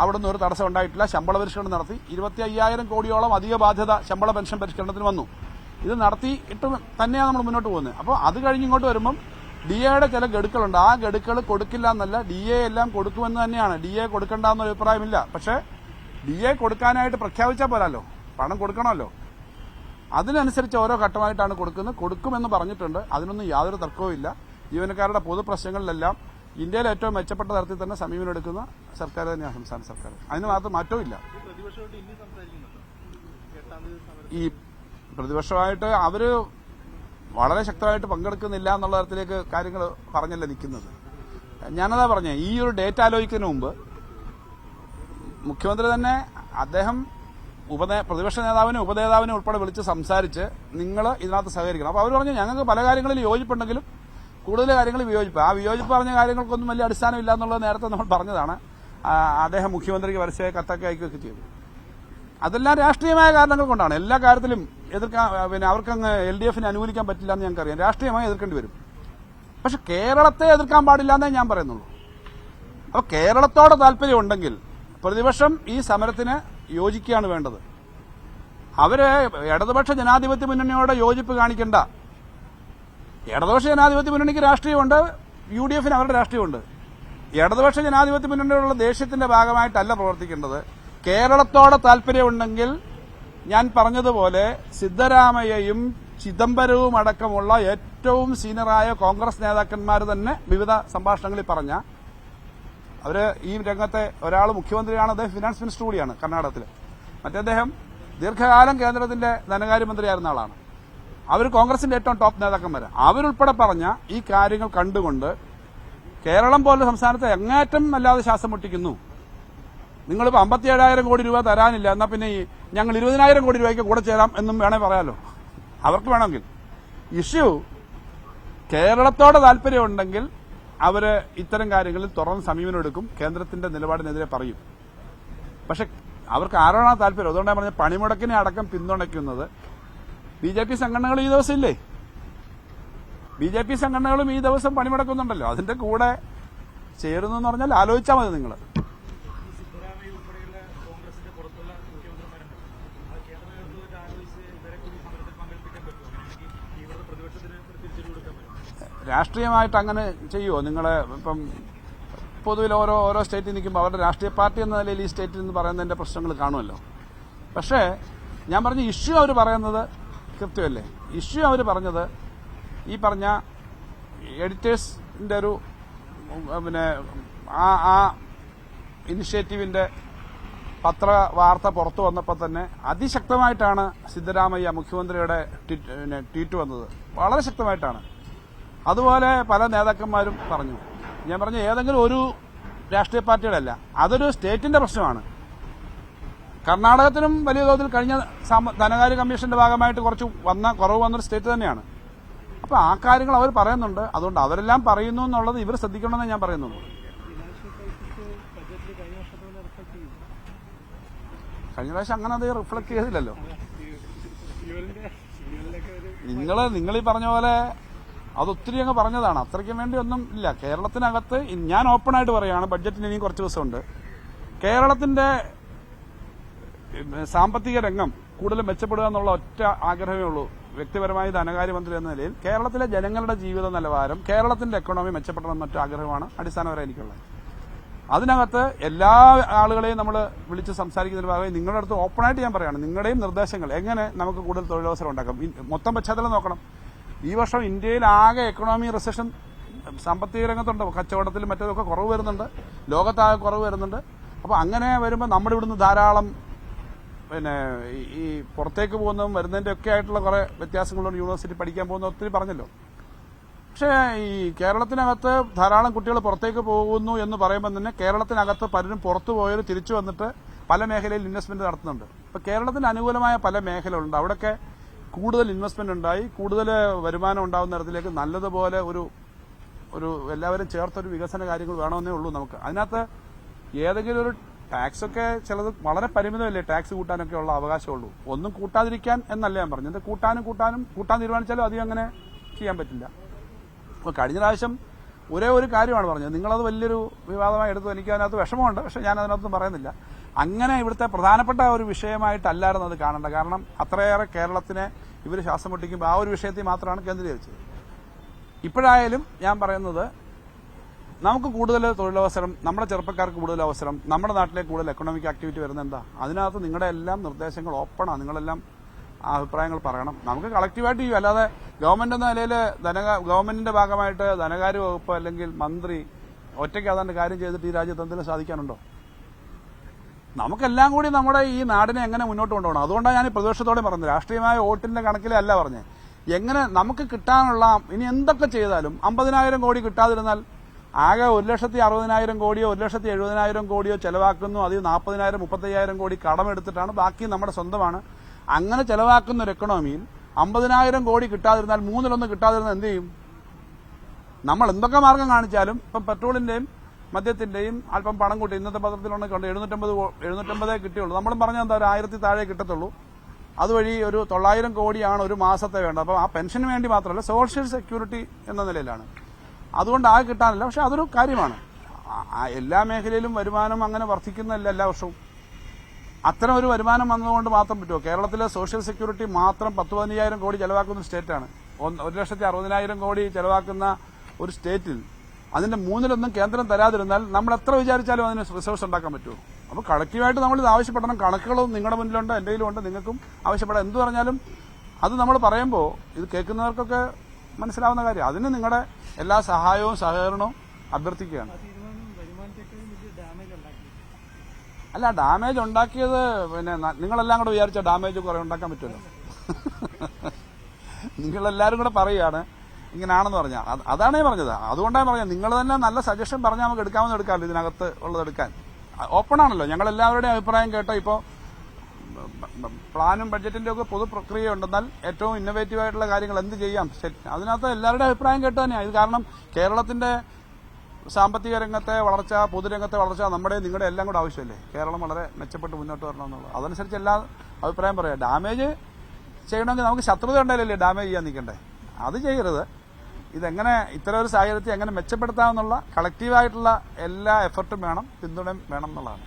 അവിടുന്ന് ഒരു തടസ്സം ഉണ്ടായിട്ടില്ല. ശമ്പള പരിഷ്കരണം നടത്തി. 25,000 കോടിയോളം അധിക ബാധ്യത ശമ്പള പെൻഷൻ പരിഷ്കരണത്തിന് വന്നു. ഇത് നടത്തിയിട്ട് തന്നെയാണ് നമ്മൾ മുന്നോട്ട് പോകുന്നത്. അപ്പോൾ അത് കഴിഞ്ഞ് ഇങ്ങോട്ട് വരുമ്പം DAയുടെ ചില ഗഡുക്കളുണ്ട്. ആ ഗഡുക്കൾ കൊടുക്കില്ല എന്നല്ല, DA എല്ലാം കൊടുക്കുമെന്ന് തന്നെയാണ്. DA കൊടുക്കണ്ടെന്നൊരു അഭിപ്രായമില്ല. പക്ഷേ DA കൊടുക്കാനായിട്ട് പ്രഖ്യാപിച്ചാൽ പോരല്ലോ, പണം കൊടുക്കണമല്ലോ. അതിനനുസരിച്ച് ഓരോ ഘട്ടമായിട്ടാണ് കൊടുക്കുന്നത്. കൊടുക്കുമെന്ന് പറഞ്ഞിട്ടുണ്ട്. അതിനൊന്നും യാതൊരു തർക്കവും ഇല്ല. ജീവനക്കാരുടെ പൊതുപ്രശ്നങ്ങളിലെല്ലാം ഇന്ത്യയിലെ ഏറ്റവും മെച്ചപ്പെട്ട തരത്തിൽ തന്നെ സമീപനം എടുക്കുന്ന സർക്കാർ തന്നെയാണ് സംസ്ഥാന സർക്കാർ. അതിന് മാത്രം മാറ്റവും ഇല്ല. ഈ പ്രതിപക്ഷമായിട്ട് അവര് വളരെ ശക്തമായിട്ട് പങ്കെടുക്കുന്നില്ല എന്നുള്ള തരത്തിലേക്ക് കാര്യങ്ങൾ പറഞ്ഞല്ല നിൽക്കുന്നത്. ഞാനതാ പറഞ്ഞേ, ഈ ഒരു ഡേറ്റ് ആലോചിക്കുന്നതിന് മുമ്പ് മുഖ്യമന്ത്രി തന്നെ അദ്ദേഹം പ്രതിപക്ഷ നേതാവിനും ഉപനേതാവിനും ഉൾപ്പെടെ വിളിച്ച് സംസാരിച്ച് നിങ്ങൾ ഇതിനകത്ത് സഹകരിക്കണം. അപ്പോൾ അവർ പറഞ്ഞു ഞങ്ങൾക്ക് പല കാര്യങ്ങളിൽ യോജിപ്പുണ്ടെങ്കിലും കൂടുതൽ കാര്യങ്ങൾ വിയോജിപ്പ്. ആ വിയോജിപ്പ് പറഞ്ഞ കാര്യങ്ങൾക്കൊന്നും വലിയ അടിസ്ഥാനമില്ല എന്നുള്ളത് നേരത്തെ നമ്മൾ പറഞ്ഞതാണ്. അദ്ദേഹം മുഖ്യമന്ത്രിക്ക് പരസ്യമായി കത്തൊക്കെ അയക്കുകയൊക്കെ ചെയ്തു. അതെല്ലാം രാഷ്ട്രീയമായ കാരണങ്ങൾ കൊണ്ടാണ്. എല്ലാ കാര്യത്തിലും എതിർക്കാൻ അവർക്കങ്ങ് LDF-നെ അനുകൂലിക്കാൻ പറ്റില്ല എന്ന് ഞങ്ങൾക്കറിയാം. രാഷ്ട്രീയമായി എതിർക്കേണ്ടി വരും. പക്ഷെ കേരളത്തെ എതിർക്കാൻ പാടില്ല എന്നേ ഞാൻ പറയുന്നുള്ളൂ. അപ്പോൾ കേരളത്തോട് താല്പര്യമുണ്ടെങ്കിൽ പ്രതിപക്ഷം ഈ സമരത്തിന് യോജിക്കുകയാണ് വേണ്ടത്. അവര് ഇടതുപക്ഷ ജനാധിപത്യ മുന്നണിയോട് യോജിപ്പ് കാണിക്കേണ്ട. ഇടതുപക്ഷ ജനാധിപത്യ മുന്നണിക്ക് രാഷ്ട്രീയമുണ്ട്, UDF-ന് അവരുടെ രാഷ്ട്രീയമുണ്ട്. ഇടതുപക്ഷ ജനാധിപത്യ മുന്നണിയോടുള്ള ദേഷ്യത്തിന്റെ ഭാഗമായിട്ടല്ല പ്രവർത്തിക്കേണ്ടത്. കേരളത്തോട് താല്പര്യമുണ്ടെങ്കിൽ ഞാൻ പറഞ്ഞതുപോലെ സിദ്ധരാമയ്യയും ചിദംബരവും അടക്കമുള്ള ഏറ്റവും സീനിയറായ കോൺഗ്രസ് നേതാക്കന്മാർ തന്നെ വിവിധ സംഭാഷണങ്ങളിൽ പറഞ്ഞ അവര് ഈ രംഗത്തെ ഒരാൾ മുഖ്യമന്ത്രിയാണ്, അദ്ദേഹം ഫിനാൻസ് മിനിസ്റ്റർ കൂടിയാണ് കർണാടകത്തിൽ. മറ്റേദ്ദേഹം ദീർഘകാലം കേന്ദ്രത്തിന്റെ ധനകാര്യമന്ത്രിയായിരുന്ന ആളാണ്. അവർ കോൺഗ്രസിന്റെ ഏറ്റവും ടോപ്പ് നേതാക്കന്മാരാണ്. അവരുൾപ്പെടെ പറഞ്ഞ ഈ കാര്യങ്ങൾ കണ്ടുകൊണ്ട് കേരളം പോലുള്ള സംസ്ഥാനത്തെ എങ്ങേറ്റം അല്ലാതെ ശ്വാസം മുട്ടിക്കുന്നു. നിങ്ങളിപ്പോൾ 57,000 കോടി രൂപ തരാനില്ല, എന്നാൽ പിന്നെ ഞങ്ങൾ 20,000 കോടി രൂപയ്ക്ക് കൂടെ ചേരാം എന്നും വേണേ പറയാലോ, അവർക്ക് വേണമെങ്കിൽ. ഇഷ്യൂ കേരളത്തോട് താല്പര്യമുണ്ടെങ്കിൽ അവര് ഇത്തരം കാര്യങ്ങളിൽ തുറന്ന് സമീപനം എടുക്കും, കേന്ദ്രത്തിന്റെ നിലപാടിനെതിരെ പറയും. പക്ഷെ അവർക്ക് ആരോടാണ് താല്പര്യം? അതുകൊണ്ടാണ് പറഞ്ഞ പണിമുടക്കിനെ അടക്കം പിന്തുണയ്ക്കുന്നത് BJP സംഘടനകൾ ഈ ദിവസം ഇല്ലേ? BJP സംഘടനകളും ഈ ദിവസം പണിമുടക്കുന്നുണ്ടല്ലോ. അതിന്റെ കൂടെ ചേരുന്നു എന്ന് പറഞ്ഞാൽ ആലോചിച്ചാൽ മതി നിങ്ങൾ. രാഷ്ട്രീയമായിട്ട് അങ്ങനെ ചെയ്യുമോ? നിങ്ങളെ ഇപ്പം പൊതുവിൽ ഓരോ സ്റ്റേറ്റിൽ നിൽക്കുമ്പോൾ അവരുടെ രാഷ്ട്രീയ പാർട്ടി എന്ന നിലയിൽ ഈ സ്റ്റേറ്റിൽ നിന്ന് പറയുന്നതിന്റെ പ്രശ്നങ്ങൾ കാണുമല്ലോ. പക്ഷേ ഞാൻ പറഞ്ഞ ഇഷ്യൂ അവർ പറയുന്നത് കൃത്യമല്ലേ? ഇഷ്യൂ അവർ പറഞ്ഞത് ഈ പറഞ്ഞ എഡിറ്റേഴ്സിന്റെ ഒരു ആ ഇനിഷ്യേറ്റീവിന്റെ പത്രവാർത്ത പുറത്തു വന്നപ്പോൾ തന്നെ അതിശക്തമായിട്ടാണ് സിദ്ധരാമയ്യ മുഖ്യമന്ത്രിയുടെ ട്വീറ്റ് വന്നത്. വളരെ ശക്തമായിട്ടാണ്. അതുപോലെ പല നേതാക്കന്മാരും പറഞ്ഞു. ഞാൻ പറഞ്ഞ ഏതെങ്കിലും ഒരു രാഷ്ട്രീയ പാർട്ടിയുടെ അല്ല, അതൊരു സ്റ്റേറ്റിന്റെ പ്രശ്നമാണ്. കർണാടകത്തിനും വലിയ തോതിൽ കഴിഞ്ഞ ധനകാര്യ കമ്മീഷന്റെ ഭാഗമായിട്ട് കുറവ് വന്നൊരു സ്റ്റേറ്റ് തന്നെയാണ്. അപ്പൊ ആ കാര്യങ്ങൾ അവർ പറയുന്നുണ്ട്. അതുകൊണ്ട് അവരെല്ലാം പറയുന്നു എന്നുള്ളത് ഇവർ ശ്രദ്ധിക്കണമെന്ന് ഞാൻ പറയുന്നുള്ളൂ. കഴിഞ്ഞ പ്രാവശ്യം അങ്ങനെ അത് റിഫ്ലക്ട് ചെയ്തില്ലല്ലോ. നിങ്ങൾ ഈ പറഞ്ഞ പോലെ അതൊത്തിരി അങ്ങ് പറഞ്ഞതാണ്. അത്രയ്ക്കും വേണ്ടി ഒന്നും ഇല്ല. കേരളത്തിനകത്ത് ഞാൻ ഓപ്പണായിട്ട് പറയുകയാണ്, ബഡ്ജറ്റിന് ഇനിയും കുറച്ച് ദിവസമുണ്ട്. കേരളത്തിന്റെ സാമ്പത്തിക രംഗം കൂടുതൽ മെച്ചപ്പെടുക എന്നുള്ള ഒറ്റ ആഗ്രഹമേ ഉള്ളൂ. വ്യക്തിപരമായി ധനകാര്യമന്ത്രി എന്ന നിലയിൽ കേരളത്തിലെ ജനങ്ങളുടെ ജീവിത നിലവാരം, കേരളത്തിന്റെ എക്കണോമി മെച്ചപ്പെടണം എന്നൊറ്റ ആഗ്രഹമാണ് അടിസ്ഥാനപരമായി എനിക്കുള്ളത്. അതിനകത്ത് എല്ലാ ആളുകളെയും നമ്മൾ വിളിച്ച് സംസാരിക്കുന്നതിന് ഭാഗമായി നിങ്ങളുടെ അടുത്ത് ഓപ്പണായിട്ട് ഞാൻ പറയുകയാണ്, നിങ്ങളുടെയും നിർദ്ദേശങ്ങൾ എങ്ങനെ നമുക്ക് കൂടുതൽ തൊഴിലവസരം ഉണ്ടാക്കാം. മൊത്തം പശ്ചാത്തലം നോക്കണം. ഈ വർഷം ഇന്ത്യയിൽ ആകെ എക്കണോമി റിസഷൻ സാമ്പത്തിക രംഗത്തുണ്ട്. കച്ചവടത്തിലും മറ്റേതൊക്കെ കുറവ് വരുന്നുണ്ട്, ലോകത്താകെ കുറവ് വരുന്നുണ്ട്. അപ്പോൾ അങ്ങനെ വരുമ്പോൾ നമ്മുടെ ഇവിടുന്ന് ധാരാളം ഈ പുറത്തേക്ക് പോകുന്നതും വരുന്നതിന്റെ ഒക്കെ ആയിട്ടുള്ള കുറെ വ്യത്യാസങ്ങളുണ്ട്. യൂണിവേഴ്സിറ്റി പഠിക്കാൻ പോകുന്ന ഒത്തിരി പറഞ്ഞല്ലോ. പക്ഷേ ഈ കേരളത്തിനകത്ത് ധാരാളം കുട്ടികൾ പുറത്തേക്ക് പോകുന്നു എന്ന് പറയുമ്പോൾ തന്നെ കേരളത്തിനകത്ത് പലരും പുറത്തു പോയവർ തിരിച്ചു വന്നിട്ട് പല മേഖലയിൽ ഇൻവെസ്റ്റ്മെന്റ് നടത്തുന്നുണ്ട്. ഇപ്പൊ കേരളത്തിന് അനുകൂലമായ പല മേഖലകളുണ്ട്. അവിടെയൊക്കെ കൂടുതൽ ഇൻവെസ്റ്റ്മെന്റ് ഉണ്ടായി കൂടുതൽ വരുമാനം ഉണ്ടാകുന്ന തരത്തിലേക്ക് നല്ലതുപോലെ ഒരു എല്ലാവരും ചേർത്തൊരു വികസന കാര്യങ്ങൾ വേണമെന്നേ ഉള്ളൂ നമുക്ക്. അതിനകത്ത് ഏതെങ്കിലും ഒരു ടാക്സ് ഒക്കെ ചിലത് വളരെ പരിമിതമല്ലേ ടാക്സ് കൂട്ടാനൊക്കെ ഉള്ള അവകാശമുള്ളൂ. ഒന്നും കൂട്ടാതിരിക്കാൻ എന്നല്ല ഞാൻ പറഞ്ഞത്. കൂട്ടാൻ തീരുമാനിച്ചാലും അധികം അങ്ങനെ ചെയ്യാൻ പറ്റില്ല. അപ്പോൾ കഴിഞ്ഞ പ്രാവശ്യം ഒരു കാര്യമാണ് പറഞ്ഞത്. നിങ്ങളത് വലിയൊരു വിവാദമായി എടുത്തു. എനിക്ക് അതിനകത്ത് വിഷമമുണ്ട്. പക്ഷെ ഞാൻ അതിനകത്തൊന്നും പറയുന്നില്ല. അങ്ങനെ ഇവിടുത്തെ പ്രധാനപ്പെട്ട ഒരു വിഷയമായിട്ടല്ലായിരുന്നു അത് കാണേണ്ട. കാരണം അത്രയേറെ കേരളത്തിനെ ഇവർ ശ്വാസം മുട്ടിക്കുമ്പോൾ ആ ഒരു വിഷയത്തിൽ മാത്രമാണ് കേന്ദ്രീകരിച്ചത്. ഇപ്പോഴായാലും ഞാൻ പറയുന്നത് നമുക്ക് കൂടുതൽ തൊഴിലവസരം, നമ്മുടെ ചെറുപ്പക്കാർക്ക് കൂടുതൽ അവസരം, നമ്മുടെ നാട്ടിലേക്ക് കൂടുതൽ എക്കണോമിക് ആക്ടിവിറ്റി വരുന്നത് എന്താ? അതിനകത്ത് നിങ്ങളുടെ എല്ലാം നിർദ്ദേശങ്ങൾ ഓപ്പണാണ്. നിങ്ങളെല്ലാം അഭിപ്രായങ്ങൾ പറയണം. നമുക്ക് കളക്റ്റീവായിട്ട് ചെയ്യും. അല്ലാതെ ഗവൺമെന്റ് എന്ന നിലയിൽ ഗവൺമെന്റിന്റെ ഭാഗമായിട്ട് ധനകാര്യ വകുപ്പ് അല്ലെങ്കിൽ മന്ത്രി ഒറ്റയ്ക്ക് അതാണ്ട് കാര്യം ചെയ്തിട്ട് ഈ രാജ്യത്ത് എന്തെങ്കിലും സാധിക്കാനുണ്ടോ? നമുക്കെല്ലാം കൂടി നമ്മുടെ ഈ നാടിനെ എങ്ങനെ മുന്നോട്ട് കൊണ്ടുപോകണം. അതുകൊണ്ടാണ് ഞാൻ ഈ പ്രതിപക്ഷത്തോടെ പറഞ്ഞത്. രാഷ്ട്രീയമായ വോട്ടിന്റെ കണക്കിലേ അല്ല പറഞ്ഞത്. എങ്ങനെ നമുക്ക് കിട്ടാനുള്ള, ഇനി എന്തൊക്കെ ചെയ്താലും 50,000 കോടി കിട്ടാതിരുന്നാൽ ആകെ 1,60,000 കോടിയോ 1,70,000 കോടിയോ ചെലവാക്കുന്നു. അതിൽ 40,000 35,000 കോടി കടമെടുത്തിട്ടാണ്, ബാക്കി നമ്മുടെ സ്വന്തമാണ്. അങ്ങനെ ചെലവാക്കുന്ന ഒരു എക്കണോമിയിൽ 50,000 കോടി കിട്ടാതിരുന്നാൽ 1/3 കിട്ടാതിരുന്നാൽ എന്ത് ചെയ്യും? നമ്മൾ എന്തൊക്കെ മാർഗം കാണിച്ചാലും ഇപ്പം പെട്രോളിന്റെയും മദ്യത്തിന്റെയും അല്പം പണം കൂട്ടി ഇന്നത്തെ പത്രത്തിലൊക്കെ കണ്ട് 750 കിട്ടിയുള്ളൂ. നമ്മളും പറഞ്ഞാൽ എന്താ ഒരു 1000 താഴെ കിട്ടത്തുള്ളൂ. അതുവഴി ഒരു 900 കോടിയാണ് ഒരു മാസത്തെ വേണ്ടത്. അപ്പോൾ ആ പെൻഷന് വേണ്ടി മാത്രമല്ല, സോഷ്യൽ സെക്യൂരിറ്റി എന്ന നിലയിലാണ്. അതുകൊണ്ട് ആ കിട്ടാനില്ല. പക്ഷെ അതൊരു കാര്യമാണ്. എല്ലാ മേഖലയിലും വരുമാനം അങ്ങനെ വർദ്ധിക്കുന്നതല്ല എല്ലാ വർഷവും. അത്തരം ഒരു വരുമാനം വന്നതുകൊണ്ട് മാത്രം പറ്റുമോ? കേരളത്തിലെ സോഷ്യൽ സെക്യൂരിറ്റി മാത്രം 10-15,000 കോടി ചെലവാക്കുന്ന സ്റ്റേറ്റാണ്. 1,60,000 കോടി ചെലവാക്കുന്ന ഒരു സ്റ്റേറ്റിൽ അതിന്റെ 1/3 കേന്ദ്രം തരാതിരുന്നാൽ നമ്മൾ എത്ര വിചാരിച്ചാലും അതിന് റിസോഴ്സ് ഉണ്ടാക്കാൻ പറ്റുമോ? അപ്പോൾ കളക്റ്റീവായിട്ട് നമ്മൾ ഇത് ആവശ്യപ്പെടണം. കണക്കുകളും നിങ്ങളുടെ മുന്നിലുണ്ട്, എന്റെ കയ്യിലുണ്ട്, നിങ്ങൾക്കും ആവശ്യപ്പെടാം. എന്ത് പറഞ്ഞാലും അത് നമ്മൾ പറയുമ്പോൾ ഇത് കേൾക്കുന്നവർക്കൊക്കെ മനസ്സിലാവുന്ന കാര്യം. അതിന് നിങ്ങളുടെ എല്ലാ സഹായവും സഹകരണവും അഭ്യർത്ഥിക്കുകയാണ്. അല്ല, ഡാമേജ് ഉണ്ടാക്കിയത് പിന്നെ നിങ്ങളെല്ലാം കൂടെ വിചാരിച്ച ഡാമേജ് കുറെ ഉണ്ടാക്കാൻ പറ്റുമല്ലോ. നിങ്ങളെല്ലാവരും കൂടെ പറയുകയാണ് ഇങ്ങനെയാണെന്ന് പറഞ്ഞാൽ. അതാണേ പറഞ്ഞത്. അതുകൊണ്ടാണ് പറഞ്ഞത് നിങ്ങൾ തന്നെ നല്ല സജഷൻ പറഞ്ഞാൽ നമുക്ക് എടുക്കാമെന്ന് എടുക്കാമല്ലോ. ഇതിനകത്ത് ഉള്ളത് എടുക്കാൻ ഓപ്പൺ ആണല്ലോ. ഞങ്ങളെല്ലാവരുടെയും അഭിപ്രായം കേട്ടോ. ഇപ്പോൾ പ്ലാനും ബഡ്ജറ്റിന്റെ ഒക്കെ പൊതു പ്രക്രിയ ഉണ്ടെന്നാൽ ഏറ്റവും ഇന്നോവേറ്റീവ് ആയിട്ടുള്ള കാര്യങ്ങൾ എന്ത് ചെയ്യാം, അതിനകത്ത് എല്ലാവരുടെയും അഭിപ്രായം കേട്ടോ തന്നെയാണ് ഇത്. കാരണം കേരളത്തിന്റെ സാമ്പത്തിക രംഗത്തെ വളർച്ച, പൊതുരംഗത്തെ വളർച്ച നമ്മുടെ നിങ്ങളുടെ എല്ലാം കൂടെ ആവശ്യമല്ലേ. കേരളം വളരെ മെച്ചപ്പെട്ട് മുന്നോട്ട് വരണമെന്നുള്ളത്. അതനുസരിച്ച് എല്ലാ അഭിപ്രായം പറയാം. ഡാമേജ് ചെയ്യണമെങ്കിൽ നമുക്ക് ശത്രുത ഉണ്ടായില്ലേ ഡാമേജ് ചെയ്യാൻ നിൽക്കണ്ടേ. അത് ചെയ്യരുത്. ഇതെങ്ങനെ ഇത്തരം ഒരു സാഹചര്യത്തെ എങ്ങനെ മെച്ചപ്പെടുത്താമെന്നുള്ള കളക്റ്റീവായിട്ടുള്ള എല്ലാ എഫർട്ടും വേണം, പിന്തുണയും വേണം എന്നുള്ളതാണ്.